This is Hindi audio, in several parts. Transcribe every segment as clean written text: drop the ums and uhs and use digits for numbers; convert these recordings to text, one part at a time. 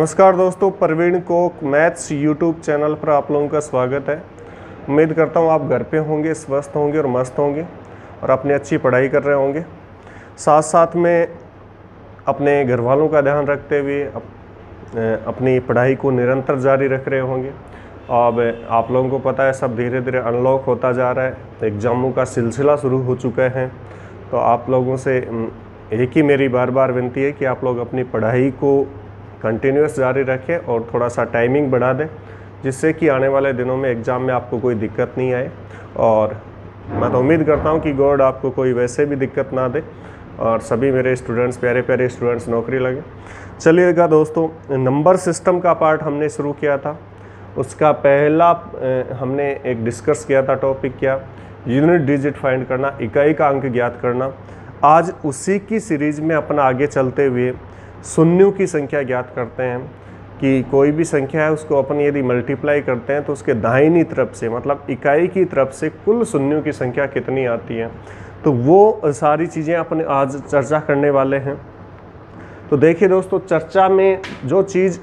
नमस्कार दोस्तों, प्रवीण कोक मैथ्स यूट्यूब चैनल पर आप लोगों का स्वागत है। उम्मीद करता हूँ आप घर पे होंगे, स्वस्थ होंगे और मस्त होंगे और अपनी अच्छी पढ़ाई कर रहे होंगे। साथ साथ में अपने घर वालों का ध्यान रखते हुए अपनी पढ़ाई को निरंतर जारी रख रहे होंगे। अब आप लोगों को पता है सब धीरे धीरे अनलॉक होता जा रहा है, एग्ज़ामों का सिलसिला शुरू हो चुका है। तो आप लोगों से एक ही मेरी बार बार विनती है कि आप लोग अपनी पढ़ाई को कंटिन्यूस जारी रखें और थोड़ा सा टाइमिंग बढ़ा दें, जिससे कि आने वाले दिनों में एग्ज़ाम में आपको कोई दिक्कत नहीं आए। और मैं तो उम्मीद करता हूं कि गॉड आपको कोई वैसे भी दिक्कत ना दे और सभी मेरे स्टूडेंट्स, प्यारे प्यारे स्टूडेंट्स नौकरी लगे। चलिएगा दोस्तों, नंबर सिस्टम का पार्ट हमने शुरू किया था। उसका पहला हमने एक डिस्कस किया था टॉपिक क्या, यूनिट डिजिट फाइंड करना, इकाई का अंक ज्ञात करना। आज उसी की सीरीज़ में अपना आगे चलते हुए शून्यों की संख्या ज्ञात करते हैं कि कोई भी संख्या है उसको अपन यदि मल्टीप्लाई करते हैं तो उसके दाहिनी तरफ से, मतलब इकाई की तरफ से कुल शून्यों की संख्या कितनी आती है। तो वो सारी चीज़ें अपन आज चर्चा करने वाले हैं। तो देखिए दोस्तों, चर्चा में जो चीज़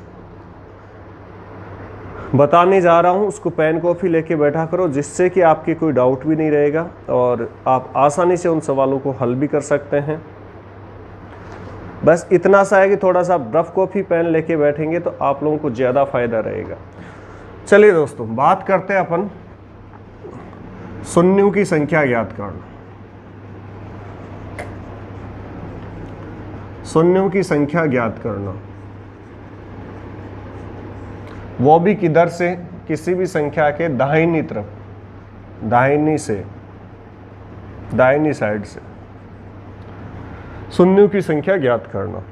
बताने जा रहा हूँ उसको पेन कॉपी लेके बैठा करो, जिससे कि आपके कोई डाउट भी नहीं रहेगा और आप आसानी से उन सवालों को हल भी कर सकते हैं। बस इतना सा है कि थोड़ा सा रफ कॉपी पेन लेके बैठेंगे तो आप लोगों को ज़्यादा फायदा रहेगा। चलिए दोस्तों, बात करते हैं अपन शून्यों की संख्या ज्ञात करना। शून्यों की संख्या ज्ञात करना, वो भी किधर से, किसी भी संख्या के दाहिनी तरफ, दाहिनी साइड से शून्यों की संख्या ज्ञात करना।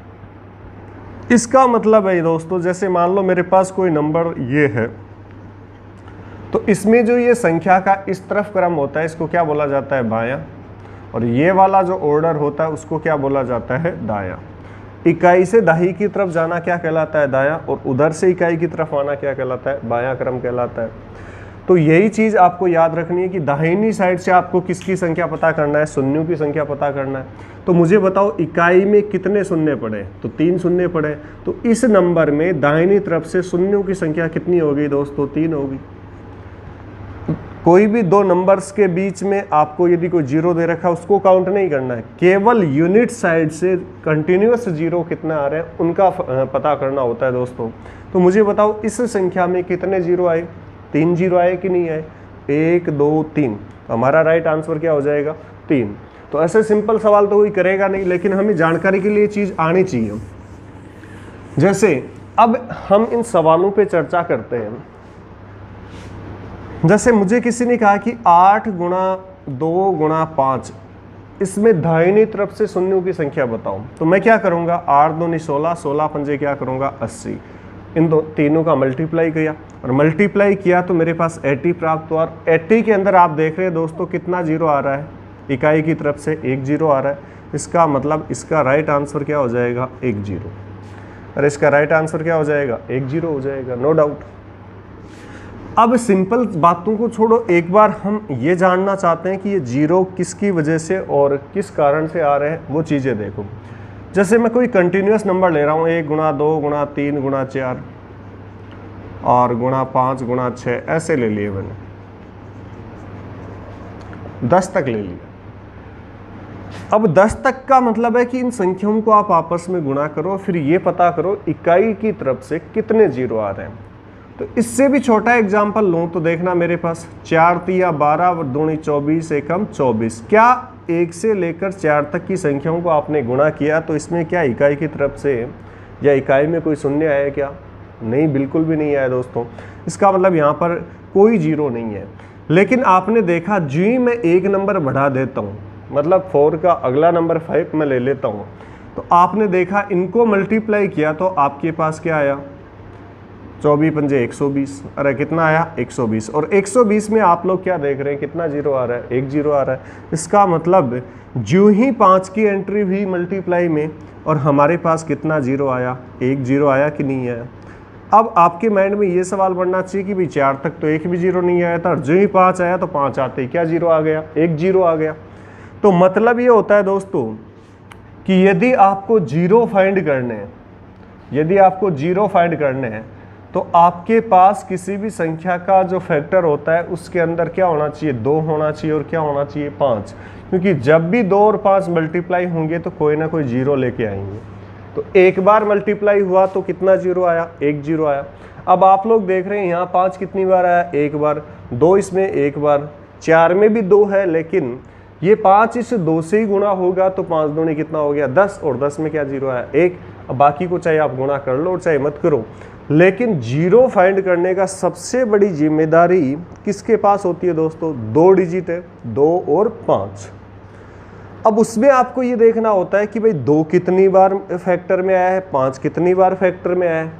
इसका मतलब है दोस्तों, जैसे मान लो मेरे पास कोई नंबर ये है, तो इसमें जो ये संख्या का इस तरफ क्रम होता है इसको क्या बोला जाता है, बायां। और ये वाला जो ऑर्डर होता है उसको क्या बोला जाता है, दायां। इकाई से दाही की तरफ जाना क्या कहलाता है, दायां। और उधर से इकाई की तरफ आना क्या कहलाता है, बायां क्रम कहलाता है। तो यही चीज़ आपको याद रखनी है कि दाहिनी साइड से आपको किसकी संख्या पता करना है, शून्यों की संख्या पता करना है। तो मुझे बताओ इकाई में कितने शून्य पड़े, तो 3 शून्य पड़े। तो इस नंबर में दाहिनी तरफ से शून्यों की संख्या कितनी होगी दोस्तों, 3 होगी। कोई भी दो नंबर्स के बीच में आपको यदि कोई जीरो दे रखा है उसको काउंट नहीं करना है, केवल यूनिट साइड से कंटिन्यूअस जीरो कितना आ रहे हैं उनका पता करना होता है दोस्तों। तो मुझे बताओ इस संख्या में कितने जीरो आए, 3 जीरो आए कि नहीं आए, 1 2 3। हमारा राइट आंसर क्या हो जाएगा, 3। तो ऐसे सिंपल सवाल तो कोई करेगा नहीं, लेकिन हमें जानकारी के लिए चीज़ आनी चाहिए। जैसे अब हम इन सवालों पे चर्चा करते हैं। जैसे मुझे किसी ने कहा कि 8 गुणा 2 गुणा 5, इसमें दाहिनी तरफ से शून्यों की संख्या बताओ। तो मैं क्या करूँगा, 8 दूनी 16, 16 पंजे क्या करूँगा 80। इन तीनों का मल्टीप्लाई किया और मल्टीप्लाई किया तो मेरे पास 80 प्राप्त हुआ। 80 के अंदर आप देख रहे हैं दोस्तों कितना जीरो आ रहा है, इकाई की तरफ से 1 जीरो आ रहा है। इसका मतलब इसका राइट आंसर क्या हो जाएगा, 1 जीरो। और इसका राइट आंसर क्या हो जाएगा, 1 जीरो हो जाएगा, नो डाउट। अब सिंपल बातों को छोड़ो, एक बार हम ये जानना चाहते हैं कि ये जीरो किसकी वजह से और किस कारण से आ रहे हैं, वो चीज़ें देखो। जैसे मैं कोई कंटिन्यूस नंबर ले रहा हूँ, 1 गुणा 2 गुणा 3 गुणा 4 और गुणा 5 गुणा 6, ऐसे ले लिए मैंने, 10 तक ले लिया। अब 10 तक का मतलब है कि इन संख्याओं को आप आपस में गुणा करो, फिर ये पता करो इकाई की तरफ से कितने जीरो आ रहे हैं। तो इससे भी छोटा एग्जाम्पल लूँ तो देखना, मेरे पास 4 तिया 12 दूनी 24 एकम 24। क्या 1 से लेकर 4 तक की संख्याओं को आपने गुणा किया तो इसमें क्या इकाई की तरफ से या इकाई में कोई शून्य आया क्या, नहीं, बिल्कुल भी नहीं आया दोस्तों। इसका मतलब यहाँ पर कोई जीरो नहीं है। लेकिन आपने देखा जो ही मैं एक नंबर बढ़ा देता हूँ, मतलब 4 का अगला नंबर 5 मैं ले लेता हूँ, तो आपने देखा इनको मल्टीप्लाई किया तो आपके पास क्या आया, 24 पंजे 120। अरे कितना आया, 120। और 120 में आप लोग क्या देख रहे हैं, कितना जीरो आ रहा है, 1 जीरो आ रहा है। इसका मतलब जो ही 5 की एंट्री हुई मल्टीप्लाई में और हमारे पास कितना जीरो आया, 1 जीरो आया कि नहीं आया। अब आपके माइंड में ये सवाल बनना चाहिए कि भाई 4 तक तो एक भी जीरो नहीं आया था, और जो ही 5 आया तो 5 आते ही क्या जीरो आ गया, 1 जीरो आ गया। तो मतलब ये होता है दोस्तों कि यदि आपको जीरो फाइंड करने हैं यदि आपको जीरो फाइंड करने हैं तो आपके पास किसी भी संख्या का जो फैक्टर होता है उसके अंदर क्या होना चाहिए, 2 होना चाहिए और क्या होना चाहिए, 5, क्योंकि जब भी 2 और 5 मल्टीप्लाई होंगे तो कोई ना कोई जीरो लेके आएंगे। तो एक बार मल्टीप्लाई हुआ तो कितना जीरो आया, 1 जीरो आया। अब आप लोग देख रहे हैं यहाँ 5 कितनी बार आया, 1 बार, 2 इसमें 1 बार, 4 में भी 2 है, लेकिन ये 5 इस 2 से ही गुणा होगा तो 5 दूनी कितना हो गया, 10, और 10 में क्या जीरो आया, 1। अब बाकी को चाहे आप गुणा कर लो और चाहे मत करो, लेकिन जीरो फाइंड करने का सबसे बड़ी जिम्मेदारी किसके पास होती है दोस्तों, 2 डिजिट है, 2 और 5। अब उसमें आपको ये देखना होता है कि भाई 2 कितनी बार फैक्टर में आया है, 5 कितनी बार फैक्टर में आया है।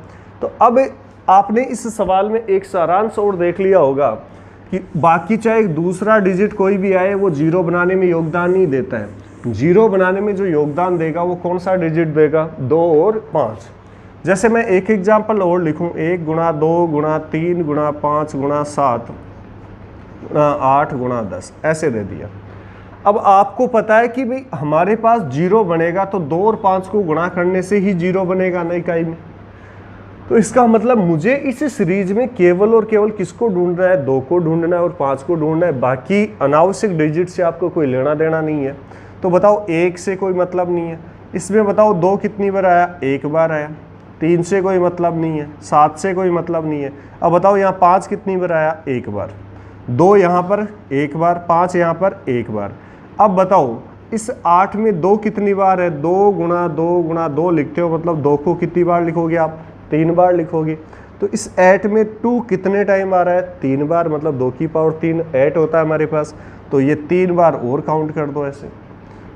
तो अब आपने इस सवाल में एक सारांश और देख लिया होगा कि बाकी चाहे दूसरा डिजिट कोई भी आए वो जीरो बनाने में योगदान नहीं देता है। जीरो बनाने में जो योगदान देगा वो कौन सा डिजिट देगा, 2 और 5। जैसे मैं एक एग्जाम्पल और लिखूं, 1 गुणा 2 गुणा 3 गुणा 5 गुणा 7 गुणा 8 गुणा 10 ऐसे दे दिया। अब आपको पता है कि भाई हमारे पास जीरो बनेगा तो 2 और 5 को गुणा करने से ही जीरो बनेगा ना इकाई में। तो इसका मतलब मुझे इस सीरीज में केवल और केवल किसको ढूंढना है, 2 को ढूंढना है और 5 को ढूंढना है। बाकी अनावश्यक डिजिट से आपको कोई लेना देना नहीं है। तो बताओ 1 से कोई मतलब नहीं है, इसमें बताओ 2 कितनी बार आया, 1 बार आया, 3 से कोई मतलब नहीं है, 7 से कोई मतलब नहीं है। अब बताओ यहाँ 5 कितनी बार आया, 1 बार, 2 यहाँ पर 1 बार, 5 यहाँ पर 1 बार। अब बताओ इस 8 में 2 कितनी बार है, 2 गुणा 2 गुणा 2 लिखते हो, मतलब 2 को कितनी बार लिखोगे आप, 3 बार लिखोगे। तो इस 8 में 2 कितने टाइम आ रहा है, 3 बार, मतलब 2 की पावर 3 8 होता है हमारे पास। तो ये 3 बार और काउंट कर दो, ऐसे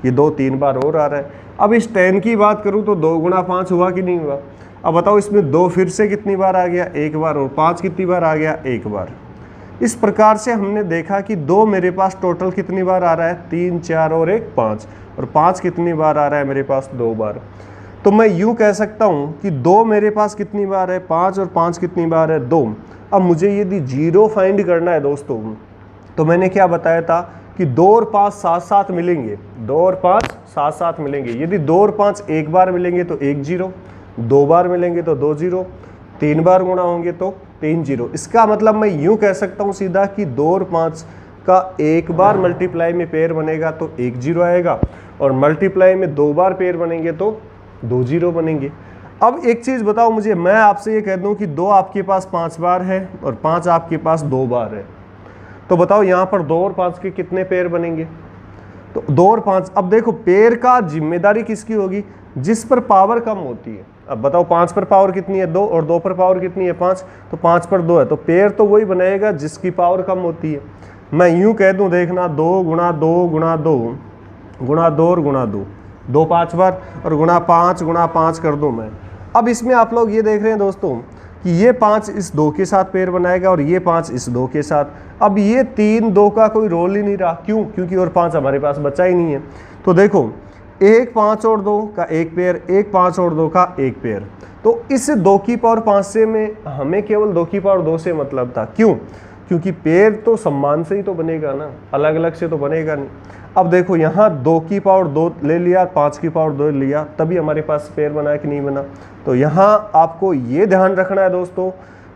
ये 2 3 बार और आ रहा है। अब इस 10 की बात करूँ तो 2 गुणा 5 हुआ कि नहीं हुआ। अब बताओ इसमें 2 फिर से कितनी बार आ गया, 1 बार, और 5 कितनी बार आ गया, 1 बार। इस प्रकार से हमने देखा कि 2 मेरे पास टोटल कितनी बार आ रहा है, 3 4 और 1 5, और 5 कितनी बार आ रहा है मेरे पास, 2 बार। तो मैं यूँ कह सकता हूँ कि 2 मेरे पास कितनी बार है, 5, और 5 कितनी बार है, 2। अब मुझे यदि जीरो फाइंड करना है दोस्तों, तो मैंने क्या बताया था कि 2 और 5 साथ साथ मिलेंगे, 2 और 5 साथ साथ मिलेंगे। यदि 2 और 5 एक बार मिलेंगे तो 1 जीरो, 2 बार मिलेंगे तो 2 जीरो, 3 बार गुणा होंगे तो 3 जीरो। इसका मतलब मैं यूँ कह सकता हूँ सीधा कि 2 और 5 का एक बार मल्टीप्लाई में पेयर बनेगा तो 1 जीरो आएगा, और मल्टीप्लाई में 2 बार पेयर बनेंगे तो 2 जीरो बनेंगे। अब एक चीज़ बताओ मुझे, मैं आपसे ये कह दूँ कि 2 आपके पास 5 बार है और 5 आपके पास 2 बार है, तो बताओ यहाँ पर 2 और 5 के कितने पेयर बनेंगे। तो 2 और 5, अब देखो पेयर का जिम्मेदारी किसकी होगी, जिस पर पावर कम होती है। अब बताओ 5 पर पावर कितनी है, 2, और 2 पर पावर कितनी है, 5, तो 5 पर 2 है, तो पेयर तो वही बनाएगा जिसकी पावर कम होती है। मैं यूँ कह दूँ, देखना 2 गुणा 2 गुणा 2 गुणा 2 और गुणा 2, 2 5 बार, और गुणा 5 कर दूँ मैं। अब इसमें आप लोग ये देख रहे हैं दोस्तों कि ये 5 इस 2 के साथ पेयर बनाएगा और ये 5 इस 2 के साथ। अब ये 3 2 का कोई रोल ही नहीं रहा, क्यों, क्योंकि और 5 हमारे पास बचा ही नहीं है। तो देखो 1 5 और 2 का एक पेयर, 1 5 और 2 का एक पेयर। तो इस 2 की पावर 5 से में हमें केवल 2 की पावर 2 से मतलब था, क्यों, क्योंकि पेयर तो सम्मान से ही तो बनेगा ना, अलग अलग से तो बनेगा नहीं। अब देखो यहाँ 2 की पावर 2 ले लिया, 5 की पावर 2 लिया, तभी हमारे पास पेयर बना कि नहीं बना। तो यहाँ आपको ये ध्यान रखना है दोस्तों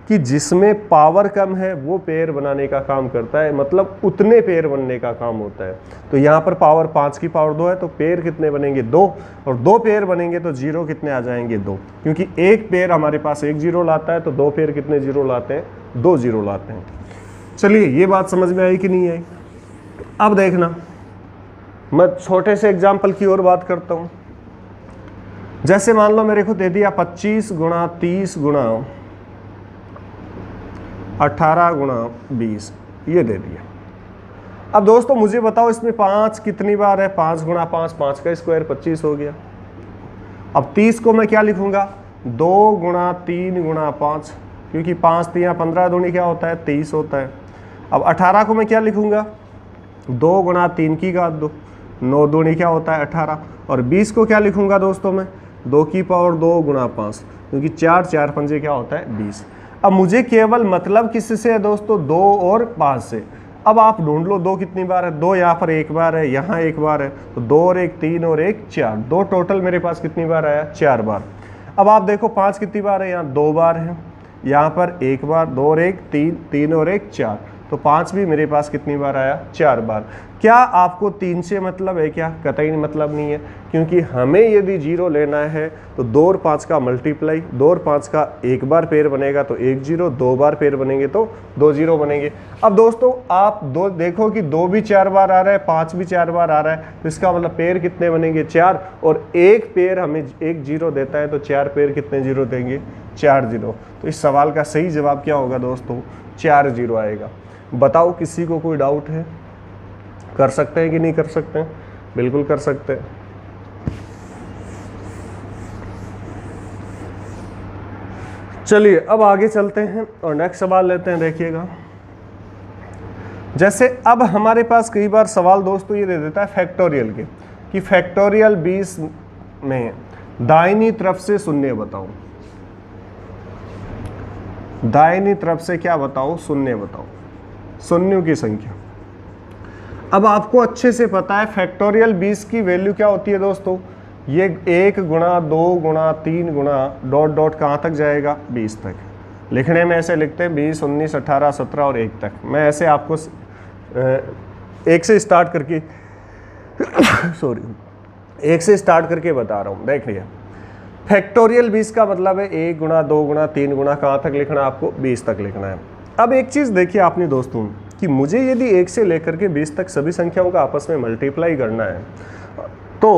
कि जिसमें पावर कम है वो पेयर बनाने का काम करता है, मतलब उतने पेयर बनने का काम होता है। तो यहाँ पर पावर 5 की पावर 2 है, तो पेयर कितने बनेंगे, 2, और 2 पेयर बनेंगे तो जीरो कितने आ जाएंगे, 2, क्योंकि एक पेयर हमारे पास 1 जीरो लाता है, तो 2 पेयर कितने जीरो लाते हैं, 2 जीरो लाते हैं। चलिए ये बात समझ में आई कि नहीं आई। अब देखना, मैं छोटे से एग्जाम्पल की ओर बात करता हूँ। जैसे मान लो मेरे को दे दिया 25 गुणा 30 गुणा 18 गुणा 20, ये दे दिया। अब दोस्तों मुझे बताओ इसमें 5 कितनी बार है, 5 गुणा 5, 5 का स्क्वायर 25 हो गया। अब 30 को मैं क्या लिखूंगा, 2 गुणा 3 गुणा 5, क्योंकि 5 3 15 दूनी क्या होता है, 23 होता है। अब 18 को मैं क्या लिखूंगा, 2 गुणा 3 की घात 2, 9 दूनी क्या होता है, 18। और 20 को क्या लिखूंगा दोस्तों मैं, 2 की पावर 2 गुणा 5, क्योंकि 4 4 पंजे क्या होता है, 20। अब मुझे केवल मतलब किससे है दोस्तों, 2 और 5 से। अब आप ढूंढ लो 2 कितनी बार है, 2 यहाँ पर 1 बार है, यहाँ 1 बार है, तो 2 और 1 3 और 1 4, 2 टोटल मेरे पास कितनी बार आया, 4 बार। अब आप देखो 5 कितनी बार है, यहाँ 2 बार है, यहाँ पर 1 बार, 2 और 1 3, 3 और 1 4, तो 5 भी मेरे पास कितनी बार आया, 4 बार। क्या आपको 3 से मतलब है क्या? कतई मतलब नहीं है, क्योंकि हमें यदि 0 लेना है तो 2 और 5 का मल्टीप्लाई, 2 और 5 का 1 बार पेयर बनेगा तो 1 0, 2 बार पेयर बनेंगे तो 2 0 बनेंगे। अब दोस्तों आप दो देखो कि 2 भी 4 बार आ रहा है, 5 भी 4 बार आ रहा है, तो इसका मतलब पेयर कितने बनेंगे, 4, और एक पेयर हमें 1 0 देता है तो 4 पेयर कितने 0 देंगे, 4 0। तो इस सवाल का सही जवाब क्या होगा दोस्तों, 4 0 आएगा। बताओ किसी को कोई डाउट है? कर सकते हैं कि नहीं कर सकते हैं? बिल्कुल कर सकते हैं। चलिए अब आगे चलते हैं और नेक्स्ट सवाल लेते हैं। देखिएगा, जैसे अब हमारे पास कई बार सवाल दोस्तों ये दे देता है फैक्टोरियल के, कि फैक्टोरियल 20 में दाहिनी तरफ से शून्य बताओ, दाहिनी तरफ से क्या बताओ, शून्य बताओ, शून्यों की संख्या। अब आपको अच्छे से पता है फैक्टोरियल 20 की वैल्यू क्या होती है दोस्तों, ये 1 गुणा 2 गुणा 3 गुणा डॉट डॉट कहाँ तक जाएगा, 20 तक। लिखने में ऐसे लिखते हैं 20 19 18 17 और 1 तक। मैं ऐसे आपको 1 से स्टार्ट करके सॉरी 1 से स्टार्ट करके बता रहा हूँ। देखिए फैक्टोरियल 20 का मतलब है 1 गुणा 2 गुणा 3 गुणा कहाँ तक लिखना है आपको, 20 तक लिखना है। अब एक चीज़ देखिए आपने दोस्तों कि मुझे यदि 1 से लेकर के 20 तक सभी संख्याओं का आपस में मल्टीप्लाई करना है तो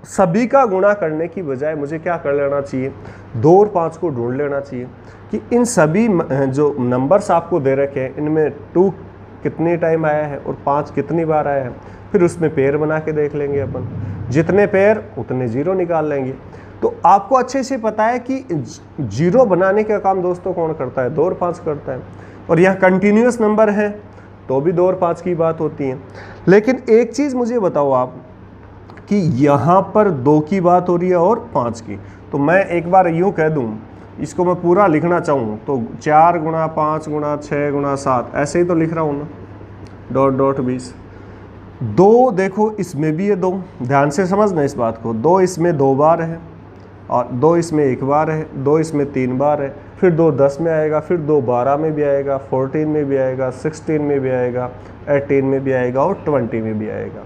सभी का गुणा करने की बजाय मुझे क्या कर लेना चाहिए, 2 और 5 को ढूंढ लेना चाहिए कि इन सभी जो नंबर्स आपको दे रखे हैं इनमें 2 कितने टाइम आया है और 5 कितनी बार आया है। फिर उसमें पेयर बना के देख लेंगे अपन, जितने पेयर उतने 0 निकाल लेंगे। तो आपको अच्छे से पता है कि 0 बनाने का काम दोस्तों कौन करता है, 2 और 5 करता है। और यहाँ कंटिन्यूस नंबर है तो भी 2 और 5 की बात होती है। लेकिन एक चीज़ मुझे बताओ आप कि यहाँ पर 2 की बात हो रही है और 5 की, तो मैं एक बार यूँ कह दूँ, इसको मैं पूरा लिखना चाहूँ तो 4 गुणा 5 गुणा 6 गुणा 7 ऐसे ही तो लिख रहा हूँ ना, डॉट डॉट 20। 2 देखो इसमें भी है 2, ध्यान से समझना इस बात को, 2 इसमें 2 बार है और 2 इसमें 1 बार है, 2 इसमें 3 बार है, फिर 2 10 में आएगा, फिर 2 12 में भी आएगा, 14 में भी आएगा, 16 में भी आएगा, 18 में भी आएगा और 20 में भी आएगा।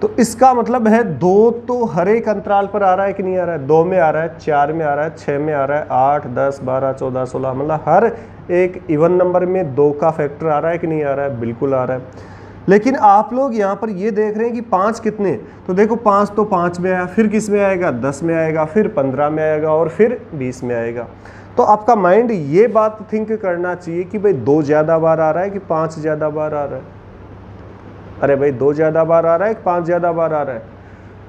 तो इसका मतलब है 2 तो हर एक अंतराल पर आ रहा है कि नहीं आ रहा है, 2 में आ रहा है, 4 में आ रहा है, 6 में आ रहा है, 8 10 12 14 16, मतलब हर एक इवन नंबर में 2 का फैक्टर आ रहा है कि नहीं आ रहा है, बिल्कुल आ रहा है। लेकिन आप लोग यहाँ पर ये देख रहे हैं कि 5 कितने, तो देखो 5 तो 5 में आया, फिर किस में आएगा, 10 में आएगा, फिर 15 में आएगा और फिर 20 में आएगा। तो आपका माइंड ये बात थिंक करना चाहिए कि भाई 2 ज़्यादा बार आ रहा है कि 5 ज़्यादा बार आ रहा है। अरे भाई 2 ज़्यादा बार आ रहा है कि 5 ज़्यादा बार आ रहा है।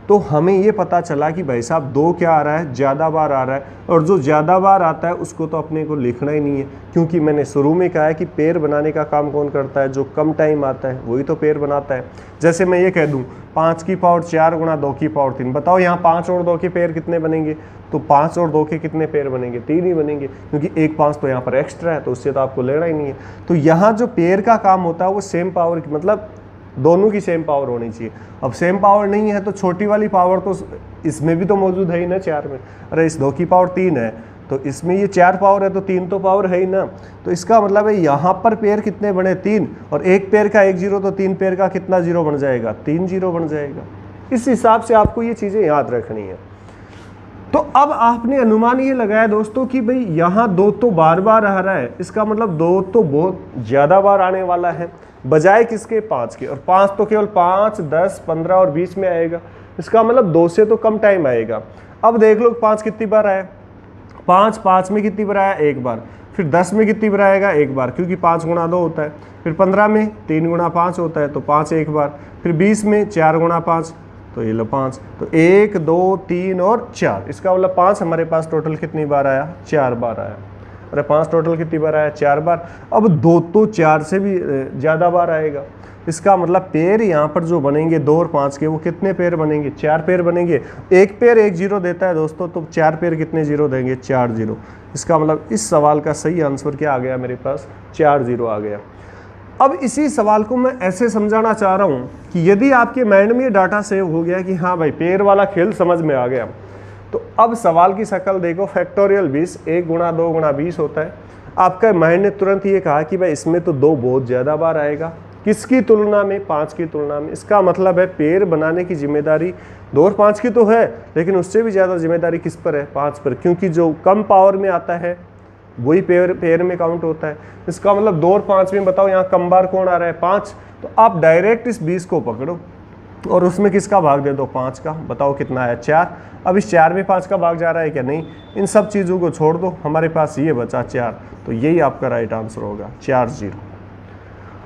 तो हमें ये पता चला कि भाई साहब 2 क्या आ रहा है, ज़्यादा बार आ रहा है, और जो ज़्यादा बार आता है उसको तो अपने को लिखना ही नहीं है, क्योंकि मैंने शुरू में कहा है कि पेयर बनाने का काम कौन करता है, जो कम टाइम आता है वही तो पेयर बनाता है। जैसे मैं ये कह दूँ 5 की पावर 4 गुणा 2 की पावर 3, बताओ यहाँ 5 और 2 के पेयर कितने बनेंगे, तो 5 और 2 के कितने पेयर बनेंगे, 3 ही बनेंगे, क्योंकि एक 5 तो यहाँ पर एक्स्ट्रा है तो उससे तो आपको लेना ही नहीं है। तो यहाँ जो पेयर का काम होता है वो सेम पावर की, मतलब दोनों की सेम पावर होनी चाहिए। अब सेम पावर नहीं है तो छोटी वाली पावर तो इसमें भी तो मौजूद है ही ना 4 में। अरे इस 2 की पावर 3 है तो इसमें ये 4 पावर है तो 3 तो पावर है ही ना। तो इसका मतलब है यहाँ पर पेयर कितने बने, 3, और एक पेयर का 1 0 तो 3 पेयर का कितना 0 बन जाएगा, 3 0 बन जाएगा। इस हिसाब से आपको ये चीज़ें याद रखनी है। तो अब आपने अनुमान ये लगाया दोस्तों कि भाई यहाँ 2 तो बार बार आ रहा है, इसका मतलब 2 तो बहुत ज़्यादा बार आने वाला है बजाय किसके, 5 के। और 5 तो केवल 5 10 15 और 20 में आएगा, इसका मतलब 2 से तो कम टाइम आएगा। अब देख लो 5 कितनी बार आया, 5 में कितनी बार आया, 1 बार। फिर 10 में कितनी बार आएगा, 1 बार, क्योंकि 5 गुणा 2 होता है। फिर 15 में 3 गुणा 5 होता है तो 5 1 बार। फिर 20 में 4 गुणा 5, तो ये लो 5, तो 1 2 3 और 4, इसका मतलब 5 हमारे पास टोटल कितनी बार आया, 4 बार आया। अरे 5 टोटल कितनी बार आया, 4 बार। अब 2 तो 4 से भी ज़्यादा बार आएगा, इसका मतलब पेयर यहाँ पर जो बनेंगे 2 और 5 के, वो कितने पेयर बनेंगे, 4 पेयर बनेंगे। एक पेयर 1 0 देता है दोस्तों, तो 4 पेयर कितने 0 देंगे, 4 0। इसका मतलब इस सवाल का सही आंसर क्या आ गया मेरे पास, 4 0 आ गया। अब इसी सवाल को मैं ऐसे समझाना चाह रहा हूँ कि यदि आपके माइंड में ये डाटा सेव हो गया कि हाँ भाई पेयर वाला खेल समझ में आ गया, तो अब सवाल की शक्ल देखो, फैक्टोरियल 20 1 गुणा 2 गुणा 20 होता है। आपका माइंड ने तुरंत ये कहा कि भाई इसमें तो 2 बहुत ज़्यादा बार आएगा, किसकी तुलना में? 5 की तुलना में। इसका मतलब है पेड़ बनाने की जिम्मेदारी 2 और 5 की तो है, लेकिन उससे भी ज़्यादा जिम्मेदारी किस पर है? 5 पर, क्योंकि जो कम पावर में आता है वही पेड़ में काउंट होता है। इसका मतलब 2 और 5 में बताओ यहाँ कम बार कौन आ रहा है? 5। तो आप डायरेक्ट इस 20 को पकड़ो और उसमें किसका भाग दे दो? 5 का। बताओ कितना है? 4। अब इस 4 में 5 का भाग जा रहा है क्या? नहीं। इन सब चीज़ों को छोड़ दो, हमारे पास ये बचा 4। तो यही आपका राइट आंसर होगा, 4 0।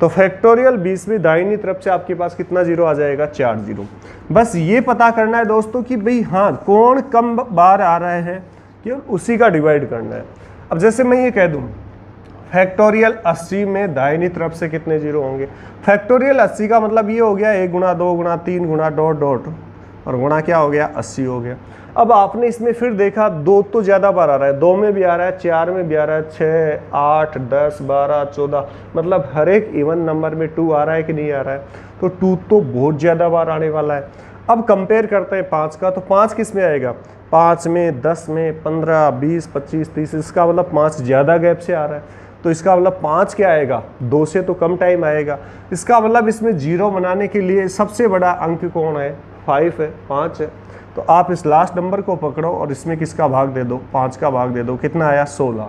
तो फैक्टोरियल 20 में दाहिनी तरफ से आपके पास कितना जीरो आ जाएगा? 4 0। बस ये पता करना है दोस्तों कि भाई हाँ कौन कम बार आ रहा है, केवल उसी का डिवाइड करना है। अब जैसे मैं ये कह दूं फैक्टोरियल 80 में दाहिनी तरफ से कितने जीरो होंगे? फैक्टोरियल 80 का मतलब ये हो गया 1 गुणा 2 गुणा 3 गुणा डॉट डॉट और गुणा क्या हो गया? 80 हो गया। अब आपने इसमें फिर देखा 2 तो ज़्यादा बार आ रहा है, 2 में भी आ रहा है, 4 में भी आ रहा है, 6 8 10 12 14, मतलब हर एक इवन नंबर में 2 आ रहा है कि नहीं आ रहा है? तो 2 तो बहुत ज़्यादा बार आने वाला है। अब कंपेयर करते हैं 5 का, तो 5 किस में आएगा? 5 में, 10 में, 15 20 25 30। इसका मतलब 5 ज़्यादा गैप से आ रहा है, तो इसका मतलब 5 क्या आएगा? 2 से तो कम टाइम आएगा। इसका मतलब इसमें जीरो बनाने के लिए सबसे बड़ा अंक कौन है? 5 है, 5 है। तो आप इस लास्ट नंबर को पकड़ो और इसमें किसका भाग दे दो? 5 का भाग दे दो। कितना आया? 16।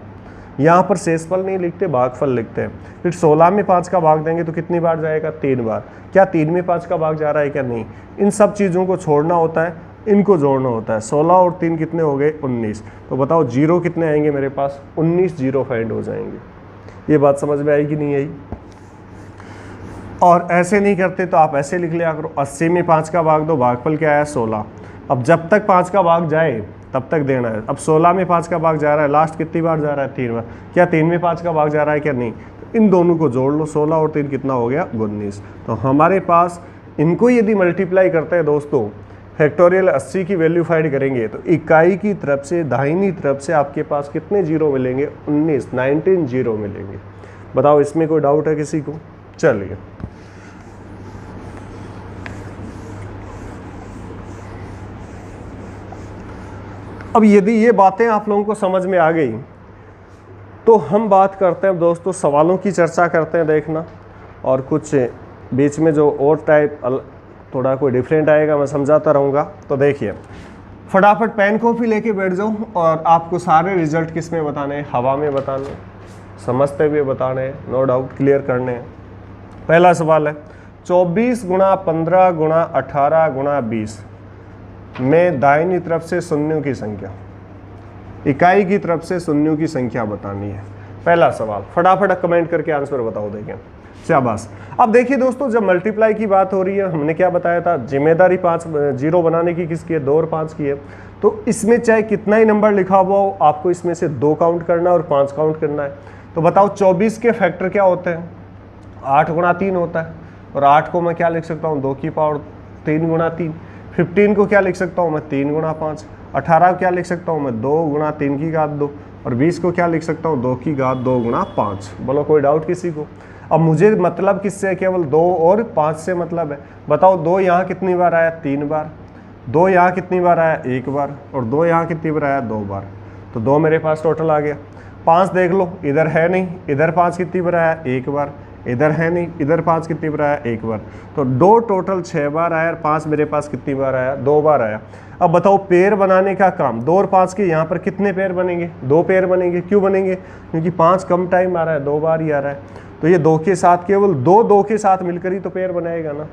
यहाँ पर शेषफल नहीं लिखते, भागफल लिखते हैं। फिर 16 में 5 का भाग देंगे तो कितनी बार जाएगा? 3 बार। क्या 3 में 5 का भाग जा रहा है क्या? नहीं। इन सब चीज़ों को छोड़ना होता है, इनको जोड़ना होता है। 16 और 3 कितने हो गए? 19। तो बताओ जीरो कितने आएंगे मेरे पास? 19 जीरो फाइंड हो जाएंगे। ये बात समझ में आई कि नहीं आई? और ऐसे नहीं करते तो आप ऐसे लिख लिया करो, 80 में 5 का भाग दो, भागफल क्या आया? 16। अब जब तक 5 का भाग जाए तब तक देना है। अब 16 में 5 का भाग जा रहा है, लास्ट कितनी बार जा रहा है? 3 बार। क्या 3 में 5 का भाग जा रहा है क्या? नहीं। तो इन दोनों को जोड़ लो, 16 और 3 कितना हो गया? 19। तो हमारे पास इनको यदि मल्टीप्लाई करते हैं दोस्तों, फैक्टोरियल 80 की वैल्यू फाइंड करेंगे तो इकाई की तरफ से दाहिनी तरफ से आपके पास कितने जीरो मिलेंगे? 19 जीरो मिलेंगे। बताओ इसमें कोई डाउट है किसी को? चलिए अब यदि ये बातें आप लोगों को समझ में आ गई तो हम बात करते हैं दोस्तों, सवालों की चर्चा करते हैं, देखना। और कुछ बीच में जो और टाइप थोड़ा कोई डिफरेंट आएगा मैं समझाता रहूँगा। तो देखिए फटाफट पेन कॉपी लेके बैठ जाओ और आपको सारे रिजल्ट किस में बताने हैं? हवा में बताने, समझते हुए बताने हैं, नो डाउट क्लियर करने हैं। पहला सवाल है 24 गुणा 15 गुणा 18 गुणा 20 में दाहिनी तरफ से शून्यों की संख्या, इकाई की तरफ से शून्यों की संख्या बतानी है। पहला सवाल फटाफट कमेंट करके आंसर बताओ। देखें शाबाश। अब देखिए दोस्तों, जब मल्टीप्लाई की बात हो रही है, हमने क्या बताया था? जिम्मेदारी 5 जीरो बनाने की किसकी है? 2 और 5 की है। तो इसमें चाहे कितना ही नंबर लिखा हुआ हो, आपको इसमें से 2 काउंट करना है और 5 काउंट करना है। तो बताओ 24 के फैक्टर क्या होते हैं? 8 गुणा 3 होता है। और 8 को मैं क्या लिख सकता हूँ? 2 की पावर 3 गुणा 3। 15 को क्या लिख सकता हूँ मैं? 3 गुणा 5। 18 को क्या लिख सकता हूँ मैं? 2 गुणा 3 की घात 2। और 20 को क्या लिख सकता हूँ? 2 की घात 2 गुणा 5। बोलो कोई डाउट किसी को? अब मुझे मतलब किससे है? केवल 2 और 5 से मतलब है। बताओ 2 यहाँ कितनी बार आया? 3 बार। 2 यहाँ कितनी बार आया? 1 बार। और 2 यहाँ कितनी बार आया? 2 बार। तो 2 मेरे पास टोटल आ गया। 5 देख लो, इधर है नहीं, इधर 5 कितनी बार आया? 1 बार। इधर है नहीं, इधर 5 कितनी बार आया? 1 बार। तो 2 टोटल 6 बार आया और 5 मेरे पास कितनी बार आया? 2 बार आया। अब बताओ पेयर बनाने का काम, 2 और 5 के यहाँ पर कितने पेयर बनेंगे? 2 पेयर बनेंगे। क्यों बनेंगे? क्योंकि 5 कम टाइम आ रहा है, 2 बार ही आ रहा है। तो ये 2 के साथ केवल 2 के साथ मिलकर ही तो पेयर बनाएगा ना।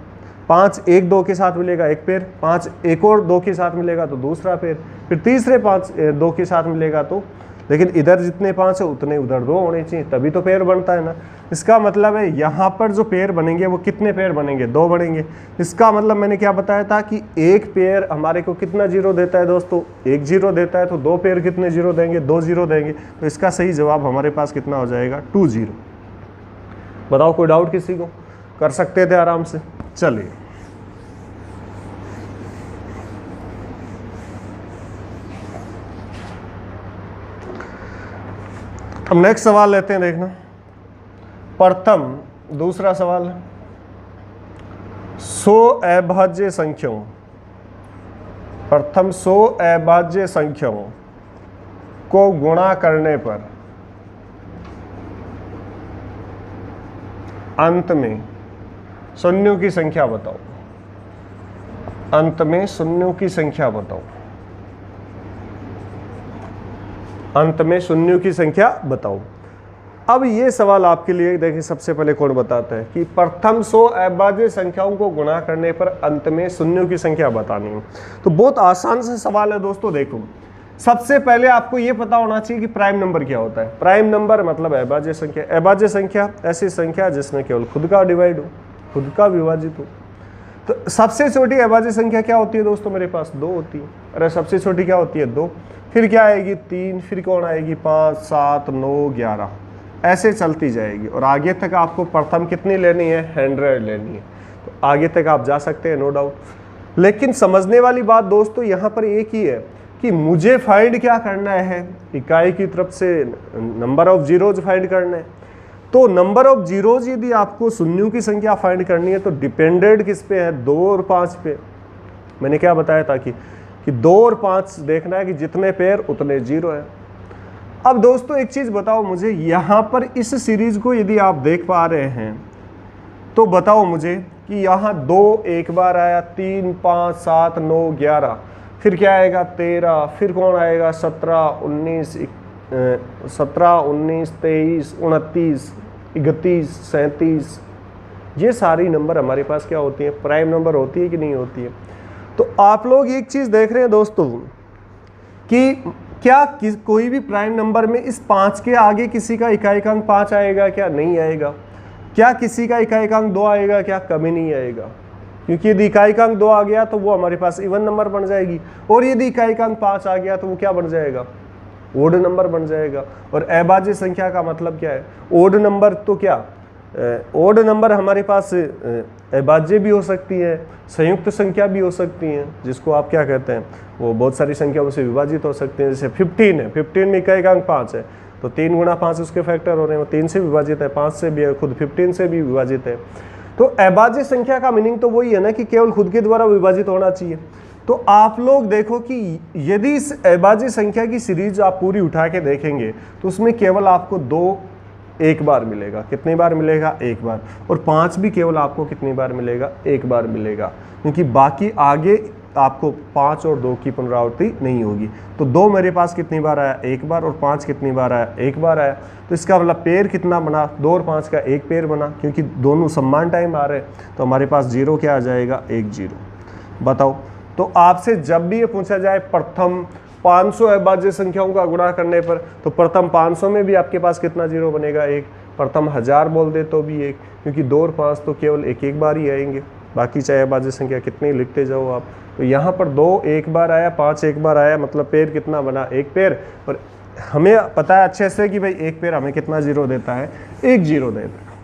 5 1 2 के साथ मिलेगा 1 पेयर, 5 एक और 2 के साथ मिलेगा तो दूसरा पेयर, फिर तीसरे 5 2 के साथ मिलेगा तो, लेकिन इधर जितने 5 है उतने उधर 2 होने चाहिए, तभी तो पेयर बनता है ना। इसका मतलब है यहाँ पर जो पेयर बनेंगे वो कितने पेयर बनेंगे? 2 बनेंगे। इसका मतलब मैंने क्या बताया था कि एक पेयर हमारे को कितना जीरो देता है दोस्तों? 1 जीरो देता है। तो 2 पेयर कितने जीरो देंगे? 2 जीरो देंगे। तो इसका सही जवाब हमारे पास कितना हो जाएगा? 2 0। बताओ कोई डाउट किसी को? कर सकते थे आराम से। चलिए अब नेक्स्ट सवाल लेते हैं, देखना। प्रथम दूसरा सवाल है 100 अभाज्य संख्याओं प्रथम 100 अभाज्य संख्याओं को गुणा करने पर अंत में शून्यों की संख्या बताओ। अंत में शून्यों की संख्या बताओ। अंत में शून्यों की संख्या बताओ। अब ये सवाल आपके लिए देखिए, सबसे पहले कौन बताता है कि प्रथम 100 अभाज्य संख्याओं को गुणा करने पर अंत में शून्यों की संख्या बतानी है। तो बहुत आसान सा सवाल है दोस्तों। देखो, सबसे पहले आपको ये पता होना चाहिए कि प्राइम नंबर क्या होता है। प्राइम नंबर मतलब अभाज्य संख्या। अभाज्य संख्या ऐसी संख्या जिसमें केवल खुद का डिवाइड हो, खुद का विभाजित हो। तो सबसे छोटी अभाज्य संख्या क्या होती है दोस्तों? मेरे पास 2 होती है। अरे सबसे छोटी क्या होती है? 2। फिर क्या आएगी? 3। फिर कौन आएगी? 5, 7, 9, 11, ऐसे चलती जाएगी। और आगे तक आपको प्रथम कितनी लेनी है? 100 लेनी है। तो आगे तक आप जा सकते हैं, नो डाउट। लेकिन समझने वाली बात दोस्तों यहाँ पर एक ही है कि मुझे फाइंड क्या करना है? इकाई की तरफ से नंबर ऑफ जीरोज फाइंड करना है। तो नंबर ऑफ जीरोज यदि आपको शून्यों की संख्या फाइंड करनी है तो डिपेंडेंट किस पे है? 2 और 5 पे। मैंने क्या बताया था कि 2 और 5 देखना है कि जितने पेयर उतने जीरो है। अब दोस्तों एक चीज बताओ मुझे, यहाँ पर इस सीरीज को यदि आप देख पा रहे हैं तो बताओ मुझे कि यहाँ 2 एक बार आया, 3, 5, 7, 9, 11, फिर क्या आएगा? 13, फिर कौन आएगा? 17, 19, 23, 29, 31, 37। ये सारी नंबर हमारे पास क्या होती है? प्राइम नंबर होती है कि नहीं होती है? तो आप लोग एक चीज देख रहे हैं दोस्तों कि क्या कोई भी प्राइम नंबर में इस 5 के आगे किसी का इकाईकांक 5 आएगा क्या? नहीं आएगा। क्या किसी का इकाईकांक 2 आएगा क्या? कभी नहीं आएगा। क्योंकि यदि इकाईकांक 2 आ गया तो वो हमारे पास इवन नंबर बन जाएगी, और यदि इकाईकांक 5 आ गया तो वो क्या बन जाएगा? ओड नंबर बन जाएगा। और अभाज्य संख्या का मतलब क्या है? Odd number. तो क्या ओड नंबर हमारे पास अभाज्य भी हो सकती है, संयुक्त संख्या भी हो सकती है, जिसको आप क्या कहते हैं, वो बहुत सारी संख्याओं से विभाजित हो सकते हैं। जैसे 15 है, 15 में इकाईकांक 5 है, तो 3 गुणा 5 उसके फैक्टर हो रहे हैं, वो 3 से विभाजित है, 5 से भी है, खुद 15 से भी विभाजित है। तो अभाज्य संख्या का मीनिंग तो वही है ना कि केवल खुद के द्वारा विभाजित होना चाहिए। तो आप लोग देखो कि यदि इस अभाज्य संख्या की सीरीज आप पूरी उठा के देखेंगे तो उसमें केवल आपको 2 एक बार मिलेगा। कितनी बार मिलेगा? एक बार। और 5 भी केवल आपको कितनी बार मिलेगा? एक बार मिलेगा, क्योंकि बाकी आगे आपको 5 और 2 की पुनरावृत्ति नहीं होगी। तो 2 मेरे पास कितनी बार आया? एक बार। और 5 कितनी बार आया? एक बार आया। तो इसका मतलब पेयर कितना बना? 2 और 5 का एक पेयर बना, क्योंकि दोनों समान टाइम आ रहे हैं। तो हमारे पास 0 क्या आ जाएगा? 1 0। बताओ, तो आपसे जब भी ये पूछा जाए प्रथम 500 अभाज्य संख्याओं का गुणा करने पर, तो प्रथम 500 में भी आपके पास कितना जीरो बनेगा? 1। प्रथम 1000 बोल दे तो भी 1, क्योंकि 2 और 5 तो केवल एक बार ही आएंगे, बाकी चाहे अभाज्य संख्या कितनी लिखते जाओ आप। तो यहाँ पर 2 एक बार आया, 5 एक बार आया, मतलब पेयर कितना बना? एक पेयर। और हमें पता है अच्छे से कि भाई एक पेयर हमें कितना जीरो देता है? 1 0 देता है।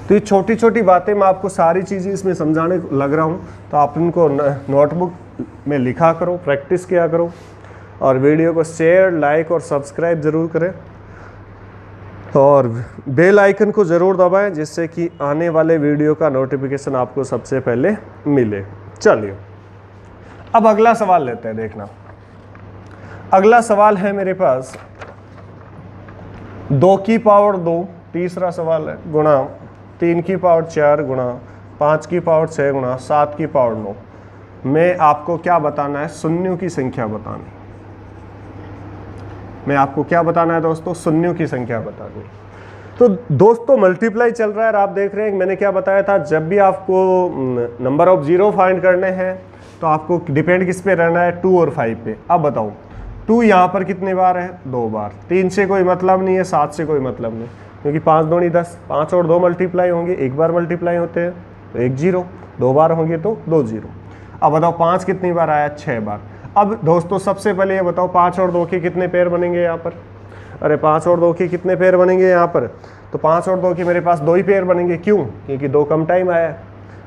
तो ये छोटी छोटी बातें मैं आपको सारी चीज़ें इसमें समझाने लग रहा हूँ, तो आप इनको नोटबुक में लिखा करो, प्रैक्टिस किया करो, और वीडियो को शेयर, लाइक और सब्सक्राइब ज़रूर करें, और बेल आइकन को ज़रूर दबाएं, जिससे कि आने वाले वीडियो का नोटिफिकेशन आपको सबसे पहले मिले। चलिए अब अगला सवाल लेते हैं। देखना, अगला सवाल है मेरे पास 2 की पावर 2, तीसरा सवाल है, गुणा 3 की पावर 4 गुणा 5 की पावर 6 गुणा 7 की पावर 9 में आपको क्या बताना है? शून्यों की संख्या बतानी। मैं आपको क्या बताना है दोस्तों? शून्यों की संख्या बतानी। तो दोस्तों मल्टीप्लाई चल रहा है, और आप देख रहे हैं मैंने क्या बताया था, जब भी आपको नंबर ऑफ जीरो फाइंड करने हैं तो आपको डिपेंड किस पे रहना है? 2 और 5 पे। अब बताओ 2 यहाँ पर कितने बार है? 2 बार। 3 से कोई मतलब नहीं है, 7 से कोई मतलब नहीं, क्योंकि 5 दूनी 10, 5 और 2 मल्टीप्लाई होंगे, एक बार मल्टीप्लाई होते हैं तो 1 0, 2 बार होंगे तो 2 0। अब बताओ 5 कितनी बार आया? 6 बार। अब दोस्तों सबसे पहले ये बताओ 5 और 2 के कितने पेयर बनेंगे यहाँ पर? अरे 5 और 2 के कितने पेयर बनेंगे यहाँ पर? तो 5 और 2 के मेरे पास 2 ही पेयर बनेंगे। क्यों? क्योंकि 2 कम टाइम आया है,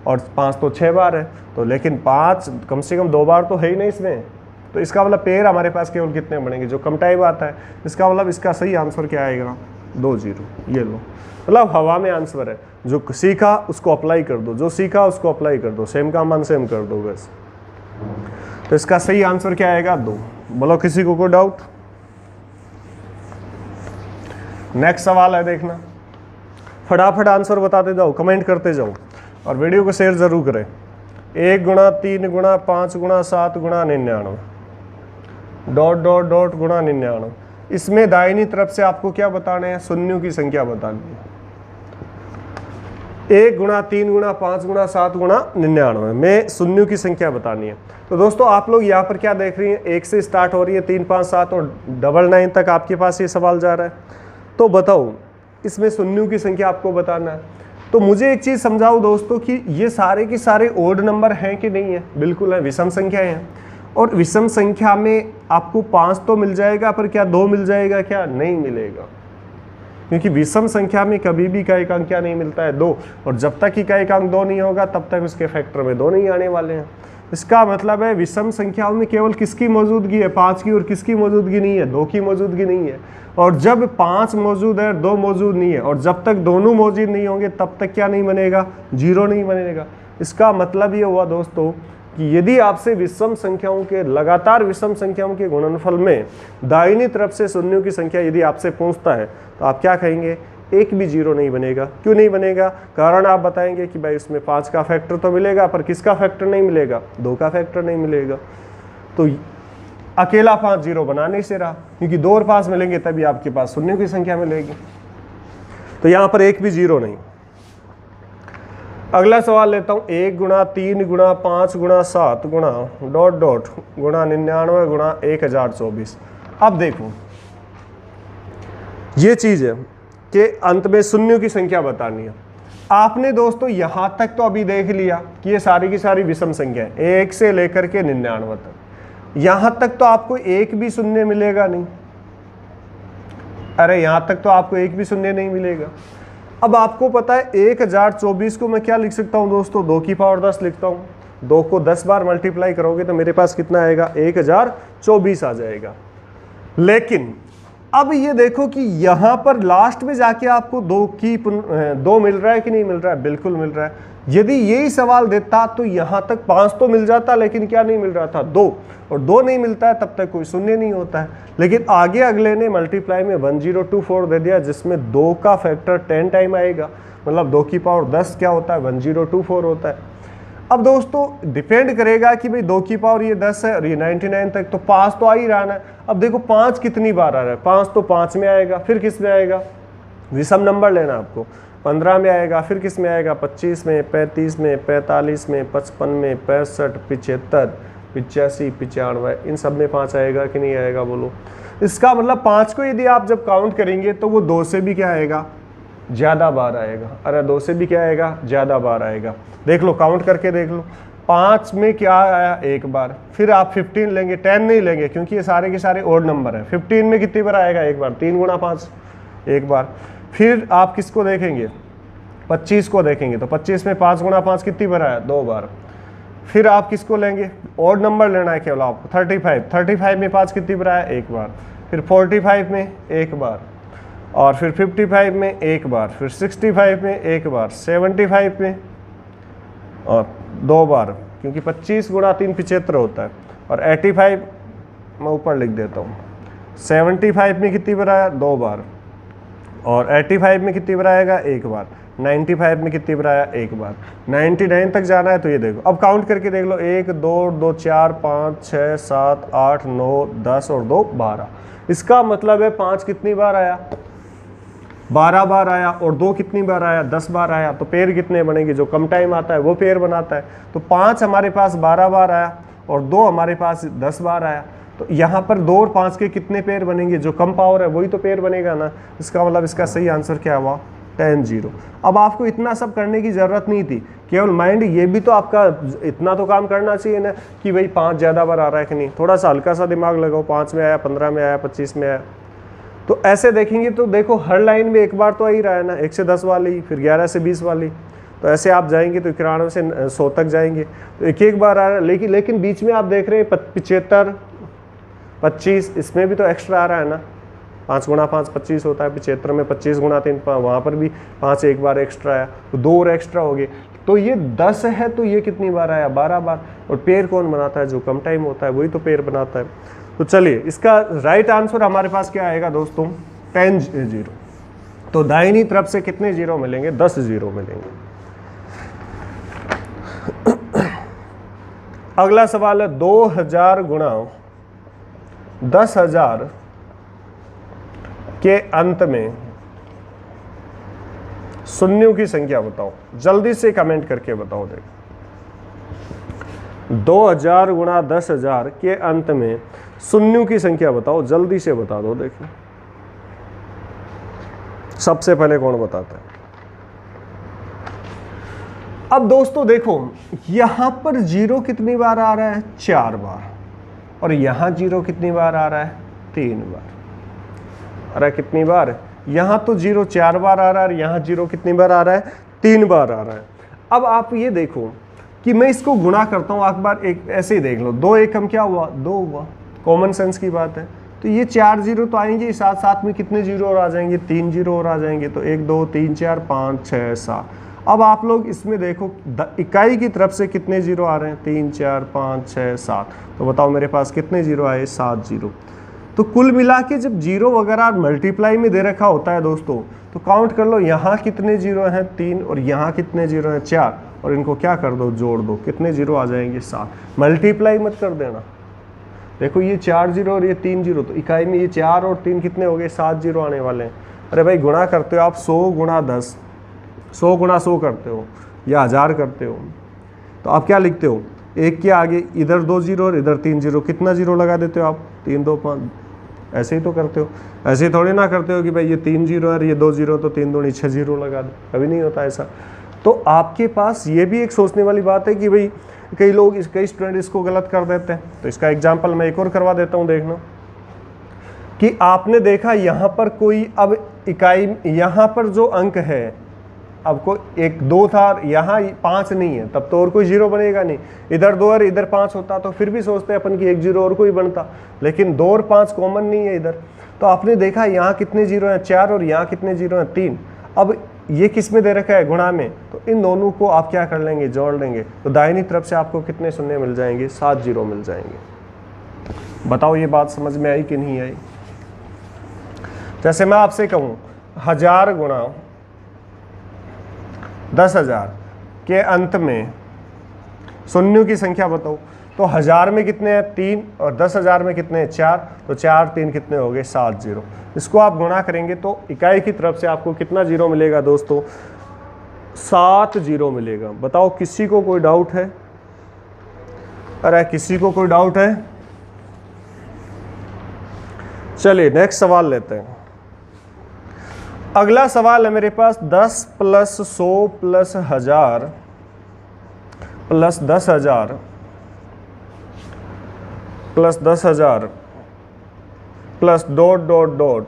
और 5 तो 6 बार है, तो लेकिन 5 कम से कम 2 बार तो है ही नहीं इसमें। तो इसका मतलब पेयर हमारे पास केवल कितने बनेंगे? जो कम टाइम आता है। इसका मतलब इसका सही आंसर क्या आएगा? 2 0। ये लो, मतलब हवा में आंसर है। जो सीखा उसको अप्लाई कर दो, जो सीखा उसको अप्लाई कर दो, सेम का मान सेम कर दो बस। तो इसका सही आंसर क्या आएगा? 2। बोलो किसी को कोई डाउट? नेक्स्ट सवाल है, देखना, फटाफट आंसर बताते जाओ, कमेंट करते जाओ और वीडियो को शेयर जरूर करें। 1 गुणा 3 गुणा 5 गुणा 7 गुणा 99 डॉट डॉट डॉट गुणा 99। इसमें दाहिनी तरफ से आपको क्या बताना है? शून्यों की संख्या बतानी है। 1 गुणा 3 गुणा 5 गुणा 7 गुणा 99 में शून्यों की संख्या बतानी है। तो दोस्तों आप लोग यहाँ पर क्या देख रही हैं? 1 से स्टार्ट हो रही है, 3 5 7 और 99 तक आपके पास ये सवाल जा रहा है। तो बताओ इसमें शून्यों की संख्या आपको बताना है। तो मुझे एक चीज़ समझाओ दोस्तों कि ये सारे के सारे ओड नंबर हैं कि नहीं है? बिल्कुल है, विषम संख्याएं हैं। और विषम संख्या में आपको 5 तो मिल जाएगा, पर क्या 2 मिल जाएगा? क्या नहीं मिलेगा, क्योंकि विषम संख्या में कभी भी इकाई अंक क्या नहीं मिलता है? 2। और जब तक इकाई अंक 2 नहीं होगा तब तक उसके फैक्टर में 2 नहीं आने वाले हैं। इसका मतलब है विषम संख्याओं में केवल किसकी मौजूदगी है? 5 की। और किसकी मौजूदगी नहीं है? 2 की मौजूदगी नहीं है। और जब 5 मौजूद है, 2 मौजूद नहीं है, और जब तक दोनों मौजूद नहीं होंगे तब तक क्या नहीं बनेगा? 0 नहीं बनेगा। इसका मतलब ये हुआ दोस्तों कि यदि आपसे विषम संख्याओं के, लगातार विषम संख्याओं के गुणनफल में दाहिनी तरफ से शून्यों की संख्या यदि आपसे पूछता है तो आप क्या कहेंगे? एक भी 0 नहीं बनेगा। क्यों नहीं बनेगा? कारण आप बताएंगे कि भाई उसमें 5 का फैक्टर तो मिलेगा, पर किसका फैक्टर नहीं मिलेगा? 2 का फैक्टर नहीं मिलेगा। तो अकेला 5 0 बना नहीं से रहा, क्योंकि 2 और 5 मिलेंगे तभी आपके पास शून्यों की संख्या मिलेगी। तो यहाँ पर एक भी 0 नहीं। अगला सवाल लेता हूँ, 1 गुणा 3 गुणा 5 गुणा 7 गुणा डॉट डॉट गुणा 99 गुणा 1024। अब देखो ये चीज है कि अंत में शून्यों की संख्या बतानी है। आपने दोस्तों यहां तक तो अभी देख लिया कि ये सारी की सारी विषम संख्या है, 1 से लेकर के 99 तक। यहां तक तो आपको एक भी शून्य मिलेगा नहीं। अरे यहां तक तो आपको एक भी शून्य नहीं मिलेगा। अब आपको पता है 1024 को मैं क्या लिख सकता हूं दोस्तों? 2 की पावर 10 लिखता हूं। 2 को 10 बार मल्टीप्लाई करोगे तो मेरे पास कितना आएगा? 1024 आ जाएगा। लेकिन अब ये देखो कि यहां पर लास्ट में जाके आपको 2 मिल रहा है कि नहीं मिल रहा है? बिल्कुल मिल रहा है। यदि यही सवाल देता तो यहां तक 5 तो मिल जाता, लेकिन क्या नहीं मिल रहा था? 2। और 2 नहीं मिलता है तब तक कोई शून्य नहीं होता है। लेकिन आगे अगले ने मल्टीप्लाई में 1024 दे दिया, जिसमें 2 का फैक्टर 10 टाइम आएगा। मतलब 2 की पावर 10 क्या होता है? 1024 होता है। अब दोस्तों डिपेंड करेगा कि भाई 2 की पावर ये 10 है और ये 99 तक, तो 5 तो आ ही रहा है। अब देखो 5 कितनी बार आ रहा है? 5 तो 5 में आएगा, फिर किस में आएगा? विषम नंबर लेना आपको। 15 में आएगा, फिर किस में आएगा? 25 में, 35 में, 45 में, 55 में, 65, 75, 85, 95, इन सब में 5 आएगा कि नहीं आएगा? बोलो। इसका मतलब 5 को यदि आप जब काउंट करेंगे तो वो 2 से भी क्या आएगा? ज़्यादा बार आएगा। अरे 2 से भी क्या आएगा? ज़्यादा बार आएगा। देख लो, काउंट करके देख लो। 5 में क्या आया? 1 बार। फिर आप 15 लेंगे, 10 नहीं लेंगे क्योंकि ये सारे के सारे ओड नंबर है। 15 में कितनी बार आएगा? 1 बार। 3 गुणा 5 1 बार। फिर आप किसको देखेंगे? 25 को देखेंगे, तो 25 में 5 गुणा 5 कितनी बार आया? 2 बार। फिर आप किसको लेंगे? ओड नंबर लेना है केवल आपको। 35 में 5 कितनी बार आया? 1 बार। फिर 45 में 1 बार, और फिर 55 में 1 बार, फिर 65 में 1 बार, 75 में और 2 बार, क्योंकि 25 गुणा 3 75 होता है। और 85 मैं ऊपर लिख देता हूँ। 75 में कितनी बार आया? 2 बार। और 85 में कितनी बार आएगा? 1 बार। 95 में कितनी बार आया? 1 बार। 99 तक जाना है तो ये देखो, अब काउंट करके देख लो। 1 2 2 4 5 6 7 8 9 10 और 2 12। इसका मतलब है 5 कितनी बार आया? 12 बार आया। और 2 कितनी बार आया? 10 बार आया। तो पेयर कितने बनेंगे? जो कम टाइम आता है वो पेयर बनाता है। तो 5 हमारे पास 12 बार आया और 2 हमारे पास 10 बार आया। तो यहाँ पर 2 और 5 के कितने पेयर बनेंगे? जो कम पावर है वही तो पेयर बनेगा ना। इसका मतलब इसका सही आंसर क्या हुआ? 10 0। अब आपको इतना सब करने की ज़रूरत नहीं थी, केवल माइंड ये भी तो आपका इतना तो काम करना चाहिए ना कि भाई 5 ज़्यादा बार आ रहा है कि नहीं। थोड़ा सा हल्का सा दिमाग लगाओ। 5 में आया, 15 में आया, 25 में आया। तो ऐसे देखेंगे तो देखो हर लाइन में 1 बार तो आ ही रहा है ना। 1 से 10 वाली, फिर 11 से 20 वाली। तो ऐसे आप जाएंगे तो 91 से 100 तक जाएंगे तो एक बार आ रहा है। लेकिन बीच में आप देख रहे हैं 75 25, इसमें भी तो एक्स्ट्रा आ रहा है ना। 5 गुणा 5 25 होता है। 75 में 25 गुणा 3, वहाँ पर भी 5 1 बार एक्स्ट्रा आया, तो 2 और एक्स्ट्रा हो गए। तो ये 10 है तो ये कितनी बार आया, 12 बार। और पेयर कौन बनाता है, जो कम टाइम होता है वही तो पेयर बनाता है। तो चलिए इसका राइट आंसर हमारे पास क्या आएगा दोस्तों, 10 जीरो। तो दाहिनी तरफ से कितने जीरो मिलेंगे, 10 जीरो मिलेंगे। अगला सवाल है 2000 गुणा 10,000 के अंत में शून्यों की संख्या बताओ। जल्दी से कमेंट करके बताओ। देखो 2000 गुणा 10,000 के अंत में शून्यों की संख्या बताओ, जल्दी से बता दो। देखो सबसे पहले कौन बताता है। अब दोस्तों देखो यहां पर जीरो कितनी बार आ रहा है, 4 बार। और यहां जीरो कितनी बार आ रहा है, 3 बार। अरे कितनी बार, यहां तो जीरो 4 बार आ रहा है और यहां जीरो कितनी बार आ रहा है, 3 बार आ रहा है। अब आप ये देखो कि मैं इसको गुणा करता हूं, एक बार एक ऐसे ही देख लो, 2 एकम क्या हुआ, 2 हुआ। कॉमन सेंस की बात है। तो ये 4 जीरो तो आएंगे, साथ साथ में कितने जीरो और आ जाएंगे, 3 जीरो और आ जाएंगे। तो 1 2 3 4 5 6 7। अब आप लोग इसमें देखो इकाई की तरफ से कितने जीरो आ रहे हैं, 3 4 5 6 7। तो बताओ मेरे पास कितने जीरो आए, 7 जीरो। तो कुल मिला के जब जीरो वगैरह मल्टीप्लाई में दे रखा होता है दोस्तों, तो काउंट कर लो यहाँ कितने जीरो हैं, 3, और यहाँ कितने जीरो हैं, 4, और इनको क्या कर दो, जोड़ दो, कितने जीरो आ जाएंगे, 7। मल्टीप्लाई मत कर देना। देखो ये 4 जीरो और ये 3 जीरो, तो इकाई में ये 4 और 3 कितने हो गए, 7 जीरो आने वाले हैं। अरे भाई गुणा करते हो आप 100 गुणा 10, 100 गुणा 100 करते हो या 1000 करते हो, तो आप क्या लिखते हो, एक के आगे इधर 2 जीरो और इधर 3 जीरो, कितना जीरो लगा देते हो आप, 3 2 5। ऐसे ही तो करते हो, ऐसे ही थोड़ी ना करते हो कि भाई ये 3 जीरो है, ये 2 जीरो, तो 3 दूनी 6 जीरो लगा दो। कभी नहीं होता ऐसा। तो आपके पास ये भी एक सोचने वाली बात है कि भाई कई लोग कई स्टूडेंट इसको गलत कर देते हैं। तो इसका एग्जाम्पल मैं एक और करवा देता हूँ। देखना कि आपने देखा यहाँ पर कोई, अब इकाई यहाँ पर जो अंक है, अब को 1 2 था, यहाँ 5 नहीं है, तब तो और कोई जीरो बनेगा नहीं। इधर 2 और इधर 5 होता तो फिर भी सोचते अपन कि 1 जीरो और कोई बनता, लेकिन 2 और 5 कॉमन नहीं है इधर। तो आपने देखा यहाँ कितने जीरो हैं, 4, और यहाँ कितने जीरो हैं, 3। अब ये किस में दे रखा है, गुणा में। तो इन दोनों को आप क्या कर लेंगे, जोड़ लेंगे। तो दाहिनी तरफ से आपको कितने शून्य मिल जाएंगे, 7 जीरो मिल जाएंगे। बताओ ये बात समझ में आई कि नहीं आई। जैसे मैं आपसे कहूँ 1000 गुणा 10,000 के अंत में शून्यों की संख्या बताओ। तो 1000 में कितने हैं, 3, और 10,000 में कितने हैं, 4। तो 4 3 कितने हो गए, 7 जीरो। इसको आप गुणा करेंगे तो इकाई की तरफ से आपको कितना जीरो मिलेगा दोस्तों, 7 जीरो मिलेगा। बताओ किसी को कोई डाउट है, अरे किसी को कोई डाउट है। चलिए नेक्स्ट सवाल लेते हैं। अगला सवाल है मेरे पास 10 + 100 + 1000 + 10,000 + 10,000 प्लस डॉट डॉट डॉट,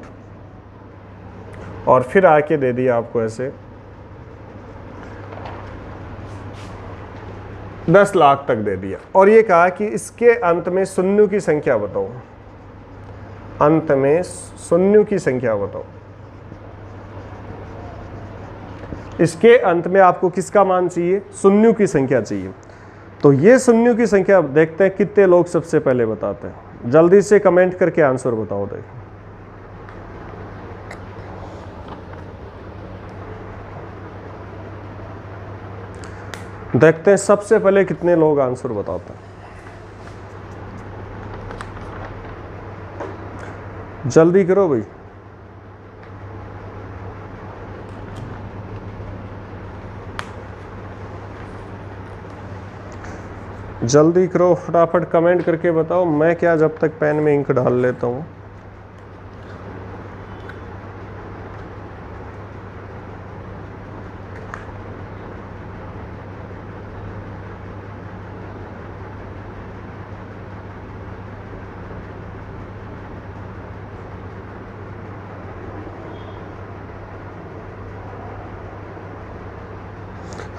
और फिर आके दे दिया आपको ऐसे 10 लाख तक दे दिया, और ये कहा कि इसके अंत में शून्यों की संख्या बताओ। अंत में शून्यों की संख्या बताओ। इसके अंत में आपको किसका मान चाहिए, शून्यों की संख्या चाहिए। तो ये शून्यों की संख्या देखते हैं कितने लोग सबसे पहले बताते हैं। जल्दी से कमेंट करके आंसर बताओ। देखते हैं सबसे पहले कितने लोग आंसर बताते हैं। जल्दी करो भाई। जल्दी करो, फटाफट कमेंट करके बताओ। मैं क्या जब तक पेन में इंक डाल लेता हूँ।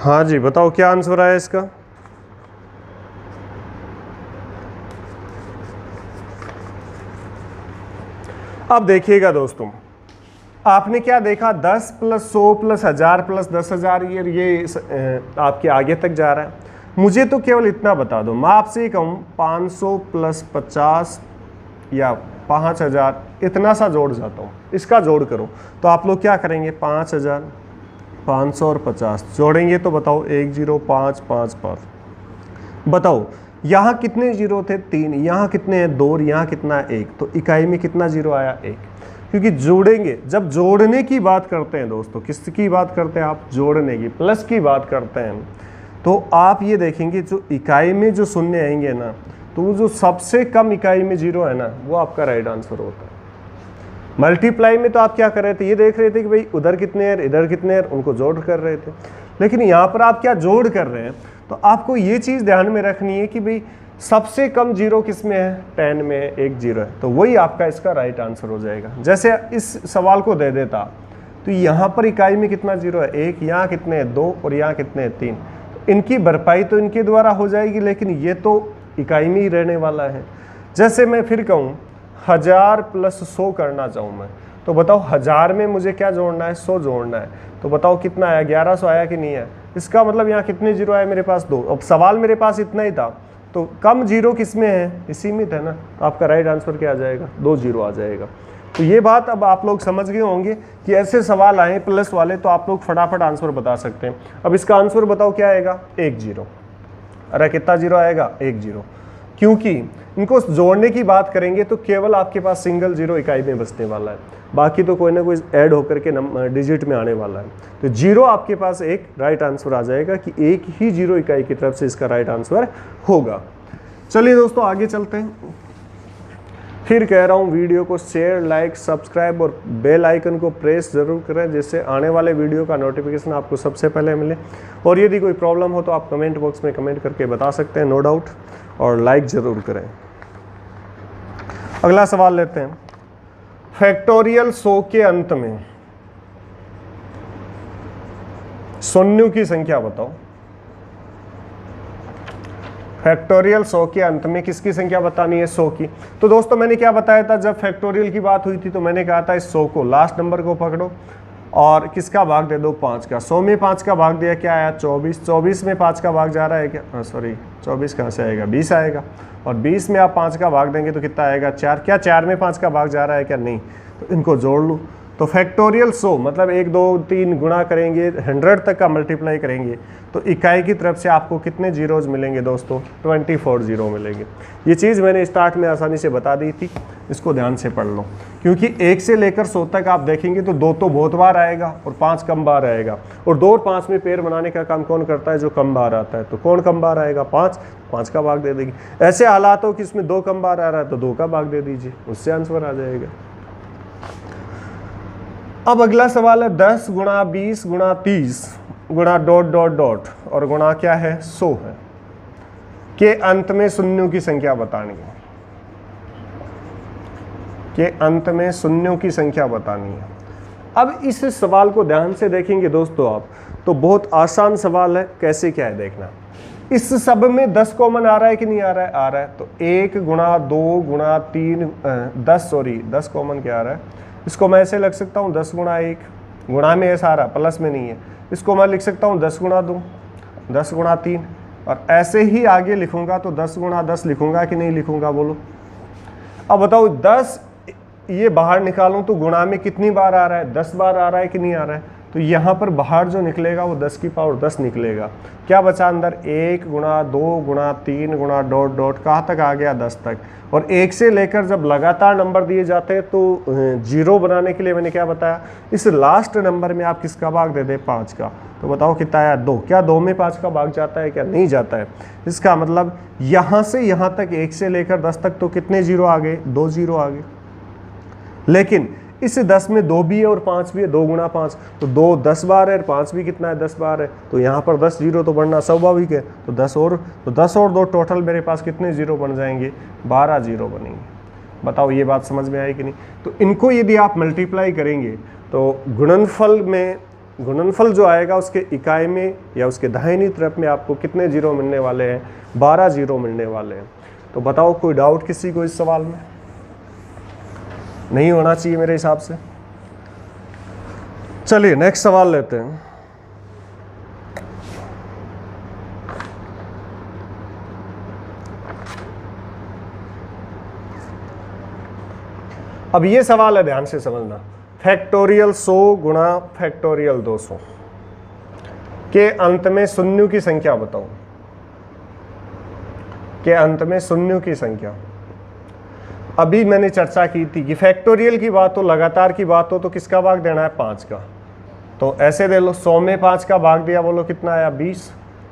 हाँ जी बताओ क्या आंसर आया इसका। अब देखिएगा दोस्तों, आपने क्या देखा, 10 प्लस 100 प्लस 1000 प्लस 10,000, ये आपके आगे तक जा रहा है। मुझे तो केवल इतना बता दो, मैं आपसे कहूँ 500 प्लस 50 या 5000, इतना सा जोड़ जाता हूँ, इसका जोड़ करो। तो आप लोग क्या करेंगे, 5000, 500 और 50 जोड़ेंगे तो बताओ 10555। बताओ यहाँ कितने जीरो थे, 3, यहाँ कितने हैं 2 और यहाँ कितना है 1। तो इकाई में कितना जीरो आया, 1। क्योंकि जोड़ेंगे, जब जोड़ने की बात करते हैं दोस्तों, किसकी बात करते हैं आप, जोड़ने की, प्लस की बात करते हैं, तो आप ये देखेंगे जो इकाई में जो शून्य आएंगे ना, तो वो जो सबसे कम इकाई में जीरो है ना, वो आपका राइट आंसर होता है। मल्टीप्लाई में तो आप क्या कर रहे थे, ये देख रहे थे कि भाई उधर कितने हैं इधर कितने हैं, उनको जोड़ कर रहे थे। लेकिन यहाँ पर आप क्या जोड़ कर रहे हैं, तो आपको ये चीज़ ध्यान में रखनी है कि भाई सबसे कम जीरो किस में है, 10 में 1 जीरो है, तो वही आपका इसका राइट आंसर हो जाएगा। जैसे इस सवाल को दे देता तो यहाँ पर इकाई में कितना जीरो है, 1, यहाँ कितने हैं 2 और यहाँ कितने हैं 3। इनकी भरपाई तो इनके द्वारा हो जाएगी, लेकिन ये तो इकाई में ही रहने वाला है। जैसे मैं फिर कहूँ 1000 प्लस 100 करना चाहूँ मैं, तो बताओ 1000 में मुझे क्या जोड़ना है, 100 जोड़ना है। तो बताओ कितना आया, 1100 आया कि नहीं है। इसका मतलब यहाँ कितने जीरो आए मेरे पास, 2। अब सवाल मेरे पास इतना ही था, तो कम जीरो किस में है, सीमित है ना, तो आपका राइट आंसर क्या आ जाएगा, 2 जीरो आ जाएगा। तो ये बात अब आप लोग समझ गए होंगे कि ऐसे सवाल आए प्लस वाले तो आप लोग फटाफट आंसर बता सकते हैं। अब इसका आंसर बताओ क्या आएगा, 1 जीरो। अरे कितना जीरो आएगा, 1 जीरो। क्योंकि इनको जोड़ने की बात करेंगे तो केवल आपके पास सिंगल जीरो इकाई में बचने वाला है, बाकी तो कोई ना कोई ऐड होकर के डिजिट में आने वाला है। तो जीरो आपके पास एक राइट आंसर आ जाएगा कि एक ही जीरो इकाई की तरफ से इसका राइट आंसर होगा। चलिए दोस्तों आगे चलते हैं। फिर कह रहा हूँ वीडियो को शेयर, लाइक, सब्सक्राइब और बेल आइकन को प्रेस ज़रूर करें, जिससे आने वाले वीडियो का नोटिफिकेशन आपको सबसे पहले मिले। और यदि कोई प्रॉब्लम हो तो आप कमेंट बॉक्स में कमेंट करके बता सकते हैं, नो डाउट, और लाइक ज़रूर करें। अगला सवाल लेते हैं, फैक्टोरियल 100 के अंत में शून्यों की संख्या बताओ। फैक्टोरियल 100 के अंत में किसकी संख्या बतानी है, 100 की। तो दोस्तों मैंने क्या बताया था, जब फैक्टोरियल की बात हुई थी तो मैंने कहा था इस 100 को, लास्ट नंबर को पकड़ो और किसका भाग दे दो, 5 का। 100 में 5 का भाग दिया, क्या आया, 24। 24 में 5 का भाग जा रहा है क्या, सॉरी 24 कहाँ से आएगा, 20 आएगा। और 20 में आप 5 का भाग देंगे तो कितना आएगा, 4। क्या 4 में 5 का भाग जा रहा है क्या, नहीं। तो इनको जोड़ लूँ। तो फैक्टोरियल 100 मतलब 1 2 3 गुणा करेंगे, 100 तक का मल्टीप्लाई करेंगे तो इकाई की तरफ से आपको कितने जीरोज मिलेंगे दोस्तों, 24 जीरो मिलेंगे। ये चीज़ मैंने स्टार्ट में आसानी से बता दी थी, इसको ध्यान से पढ़ लो। क्योंकि 1 से लेकर 100 तक आप देखेंगे तो 2 तो बहुत बार आएगा और 5 कम बार आएगा। और 2 और 5 में पेड़ बनाने का काम कौन करता है, जो कम बार आता है। तो कौन कम बार आएगा, 5 का भाग दे देगी। ऐसे हालात हो कि इसमें 2 कम बार आ रहा है तो 2 का भाग दे दीजिए, उससे आंसर आ जाएगा। अब अगला सवाल है 10 गुणा 20 गुणा 30 गुणा डॉट डॉट डॉट और गुणा क्या है, 100 है, के अंत में शून्यों की संख्या बतानी है। के अंत में शून्यों की संख्या बतानी है। अब इस सवाल को ध्यान से देखेंगे दोस्तों आप, तो बहुत आसान सवाल है। कैसे क्या है देखना, इस सब में 10 कॉमन आ रहा है कि नहीं आ रहा है, आ रहा है। तो 1 गुणा 2 गुणा 3 10 कॉमन क्या आ रहा है। इसको मैं ऐसे लिख सकता हूँ 10 गुणा 1, गुणा में ऐसा आ रहा, प्लस में नहीं है। इसको मैं लिख सकता हूँ 10 गुणा 2, 10 गुणा 3, और ऐसे ही आगे लिखूंगा तो 10 गुणा 10 लिखूंगा कि नहीं लिखूंगा, बोलो। अब बताओ 10 ये बाहर निकालूं तो गुणा में कितनी बार आ रहा है, 10 बार आ रहा है कि नहीं आ रहा है। तो यहाँ पर बाहर जो निकलेगा वो 10 की पावर 10 निकलेगा। क्या बचा अंदर, 1 गुणा 2 गुणा 3 गुणा डॉट डॉट, कहाँ तक आ गया, 10 तक। और 1 से लेकर जब लगातार नंबर दिए जाते हैं तो जीरो बनाने के लिए मैंने क्या बताया, इस लास्ट नंबर में आप किसका भाग दे दें, 5 का। तो बताओ कितना आया, 2। क्या 2 में 5 का भाग जाता है क्या, नहीं जाता है। इसका मतलब यहाँ से यहाँ तक 1 से लेकर 10 तक तो कितने जीरो आ गए, 2 जीरो आ गए। लेकिन इस 10 में 2 भी है और 5 भी है, 2 गुणा 5, तो 2 10 बार है और 5 भी कितना है, 10 बार है। तो यहाँ पर 10 जीरो तो बढ़ना स्वाभाविक है। तो 10 और 2 टोटल मेरे पास कितने जीरो बन जाएंगे, 12 जीरो बनेंगे। बताओ ये बात समझ में आई कि नहीं। तो इनको यदि आप मल्टीप्लाई करेंगे तो गुणनफल जो आएगा उसके इकाई में या उसके दाहिनी तरफ में आपको कितने जीरो मिलने वाले हैं, 12 जीरो मिलने वाले हैं। तो बताओ कोई डाउट किसी को इस सवाल में, नहीं होना चाहिए मेरे हिसाब से। चलिए नेक्स्ट सवाल लेते हैं। अब ये सवाल है, ध्यान से समझना। फैक्टोरियल 100 गुणा फैक्टोरियल 200 के अंत में शून्यों की संख्या बताओ। के अंत में शून्यों की संख्या। अभी मैंने चर्चा की थी कि फैक्टोरियल की बात हो, लगातार की बात हो, तो किसका भाग देना है? 5 का। तो ऐसे दे लो, 100 में 5 का भाग दिया, बोलो कितना आया? 20।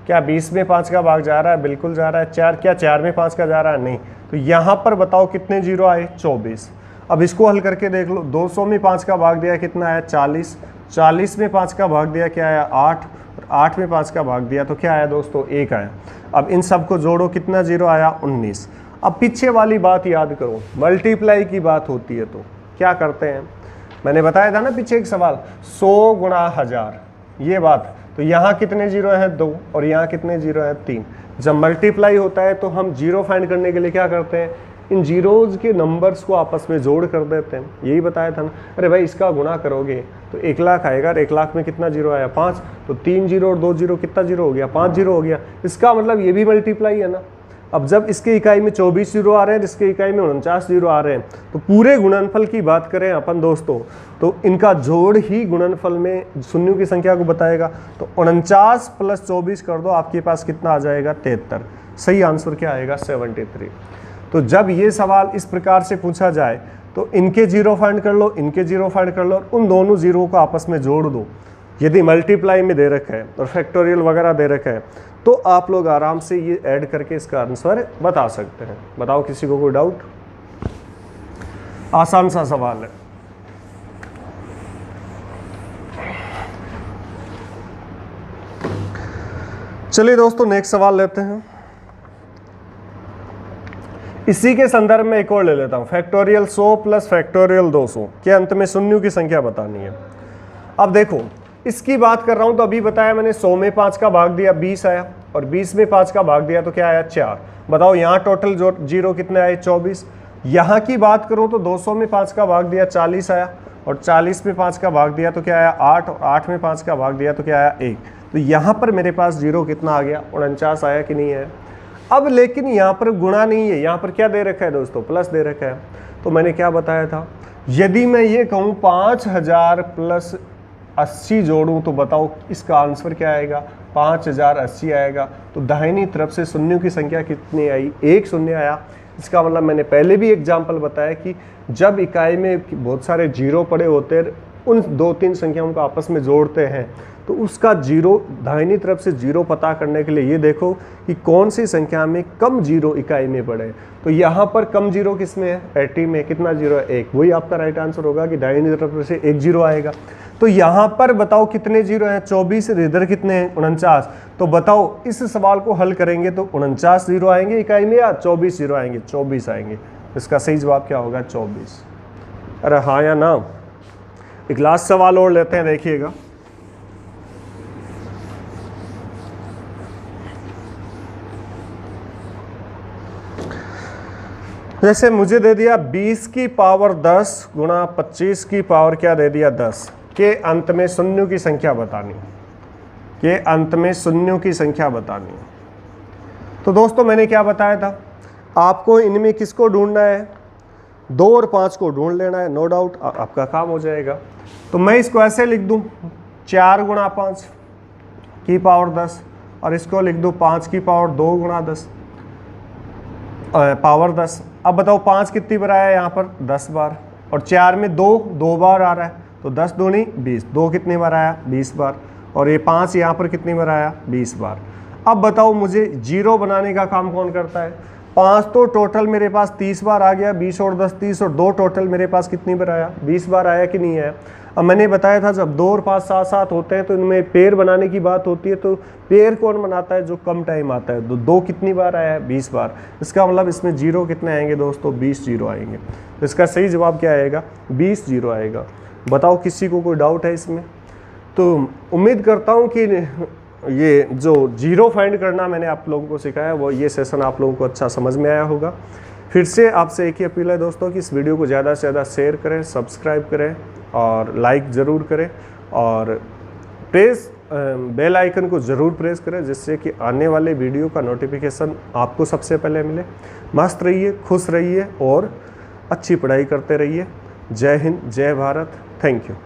क्या 20 में 5 का भाग जा रहा है? बिल्कुल जा रहा है। 4, क्या 4 में 5 का जा रहा है? नहीं। तो यहाँ पर बताओ कितने जीरो आए? 24। अब इसको हल करके देख लो, 200 में 5 का भाग दिया, कितना आया? 40। 40 में 5 का भाग दिया, क्या आया? 8। और 8 में 5 का भाग दिया तो क्या आया दोस्तों? 1 आया। अब इन सबको जोड़ो, कितना जीरो आया? 19। अब पीछे वाली बात याद करो, मल्टीप्लाई की बात होती है तो क्या करते हैं? मैंने बताया था ना पीछे एक सवाल, 100 गुणा 1000, ये बात। तो यहाँ कितने जीरो हैं? 2। और यहाँ कितने जीरो हैं? 3। जब मल्टीप्लाई होता है तो हम जीरो फाइंड करने के लिए क्या करते हैं? इन जीरोज के नंबर्स को आपस में जोड़ कर देते हैं। यही बताया था ना। अरे भाई इसका गुणा करोगे तो 1 लाख आएगा, और 1 लाख में कितना जीरो आया? 5। तो 3 जीरो और 2 जीरो, कितना जीरो हो गया? 5 जीरो हो गया। इसका मतलब ये भी मल्टीप्लाई है ना। अब जब इसके इकाई में 24 जीरो आ रहे हैं, इसके इकाई में 49 जीरो आ रहे हैं, तो पूरे गुणनफल की बात करें अपन दोस्तों, तो इनका जोड़ ही गुणनफल में शून्यों की संख्या को बताएगा। तो 49 + 24 कर दो, आपके पास कितना आ जाएगा? 73। सही आंसर क्या आएगा? 73। तो जब ये सवाल इस प्रकार से पूछा जाए तो इनके जीरो फाइंड कर लो, इनके जीरो फाइंड कर लो, और उन दोनों जीरो को आपस में जोड़ दो। यदि मल्टीप्लाई में दे रखा है और फैक्टोरियल वगैरह दे रखा है तो आप लोग आराम से ये ऐड करके इसका आंसर बता सकते हैं। बताओ किसी को कोई डाउट? आसान सा सवाल है। चलिए दोस्तों नेक्स्ट सवाल लेते हैं। इसी के संदर्भ में एक और ले लेता हूं। फैक्टोरियल 100 + फैक्टोरियल 200 के अंत में शून्यों की संख्या बतानी है। अब देखो इसकी बात कर रहा हूं तो अभी बताया मैंने, 100 में 5 का भाग दिया, 20 आया, और 20 में 5 का भाग दिया तो क्या आया? 4। बताओ यहाँ टोटल जो जीरो कितने आए? 24। यहाँ की बात करूं तो 200 में 5 का भाग दिया, 40 आया, और 40 में 5 का भाग दिया तो क्या आया? 8। और 8 में 5 का भाग दिया तो क्या आया? 1। तो यहाँ पर मेरे पास जीरो कितना आ गया? 49 आया कि नहीं है? अब लेकिन यहाँ पर गुणा नहीं है, यहाँ पर क्या दे रखा है दोस्तों? प्लस दे रखा है। तो मैंने क्या बताया था, यदि मैं ये कहूँ 5000 + 80 जोड़ूं तो बताओ इसका आंसर क्या आएगा? 5080 आएगा। तो दाहिनी तरफ से शून्यों की संख्या कितनी आई? 1 शून्य आया। इसका मतलब मैंने पहले भी एग्जाम्पल बताया कि जब इकाई में बहुत सारे जीरो पड़े होते हैं, उन 2-3 संख्याओं को आपस में जोड़ते हैं तो उसका जीरो, दाहिनी तरफ से जीरो पता करने के लिए ये देखो कि कौन सी संख्या में कम जीरो इकाई में पड़े। तो यहाँ पर कम जीरो किस में है? 80 में। कितना जीरो है? 1। वही आपका राइट आंसर होगा कि दाहिनी तरफ से 1 जीरो आएगा। तो यहाँ पर बताओ कितने जीरो हैं? 24। इधर कितने हैं? 49। तो बताओ इस सवाल को हल करेंगे तो 49 जीरो आएंगे इकाई में या 24 जीरो आएंगे? 24 आएंगे। इसका सही जवाब क्या होगा? 24। अरे हाँ या ना? एक लास्ट सवाल और लेते हैं, देखिएगा। जैसे मुझे दे दिया 20 की पावर 10 गुणा 25 की पावर क्या दे दिया? 10 के अंत में शून्यों की संख्या बतानी। के अंत में शून्यों की संख्या बतानी। तो दोस्तों मैंने क्या बताया था, आपको इनमें किसको ढूंढना है? 2 और 5 को ढूंढ लेना है। नो डाउट आपका काम हो जाएगा। तो मैं इसको ऐसे लिख दूं, 4 गुणा 5 की पावर 10, और इसको लिख दूं 5 की पावर 2 गुणा 10 पावर 10। अब बताओ 5 कितनी बार आया यहाँ पर? 10 बार। और 4 में 2 बार आ रहा है, तो 10 दूनी 20। 2 कितनी बार आया? 20 बार। और ये 5 यहाँ पर कितनी बार आया? 20 बार। अब बताओ मुझे जीरो बनाने का काम कौन करता है? 5 तो टोटल मेरे पास 30 बार आ गया, 20 और 10 30, और 2 टोटल मेरे पास कितनी बार आया? 20 बार आया कि नहीं आया? अब मैंने बताया था जब 2 और 5 साथ साथ होते हैं तो इनमें पेयर बनाने की बात होती है। तो पेयर कौन बनाता है? जो कम टाइम आता है। तो 2 कितनी बार आया है? 20 बार। इसका मतलब इसमें जीरो कितने आएंगे दोस्तों? 20 जीरो आएंगे। तो इसका सही जवाब क्या आएगा? 20 जीरो आएगा। बताओ किसी को कोई डाउट है इसमें? तो उम्मीद करता हूँ कि ये जो जीरो फाइंड करना मैंने आप लोगों को सिखाया, वो ये सेशन आप लोगों को अच्छा समझ में आया होगा। फिर से आपसे एक ही अपील है दोस्तों कि इस वीडियो को ज़्यादा से ज़्यादा शेयर करें, सब्सक्राइब करें और लाइक ज़रूर करें। और बेल आइकन को ज़रूर प्रेस करें, जिससे कि आने वाले वीडियो का नोटिफिकेशन आपको सबसे पहले मिले। मस्त रहिए, खुश रहिए और अच्छी पढ़ाई करते रहिए। जय हिंद, जय भारत। Thank you.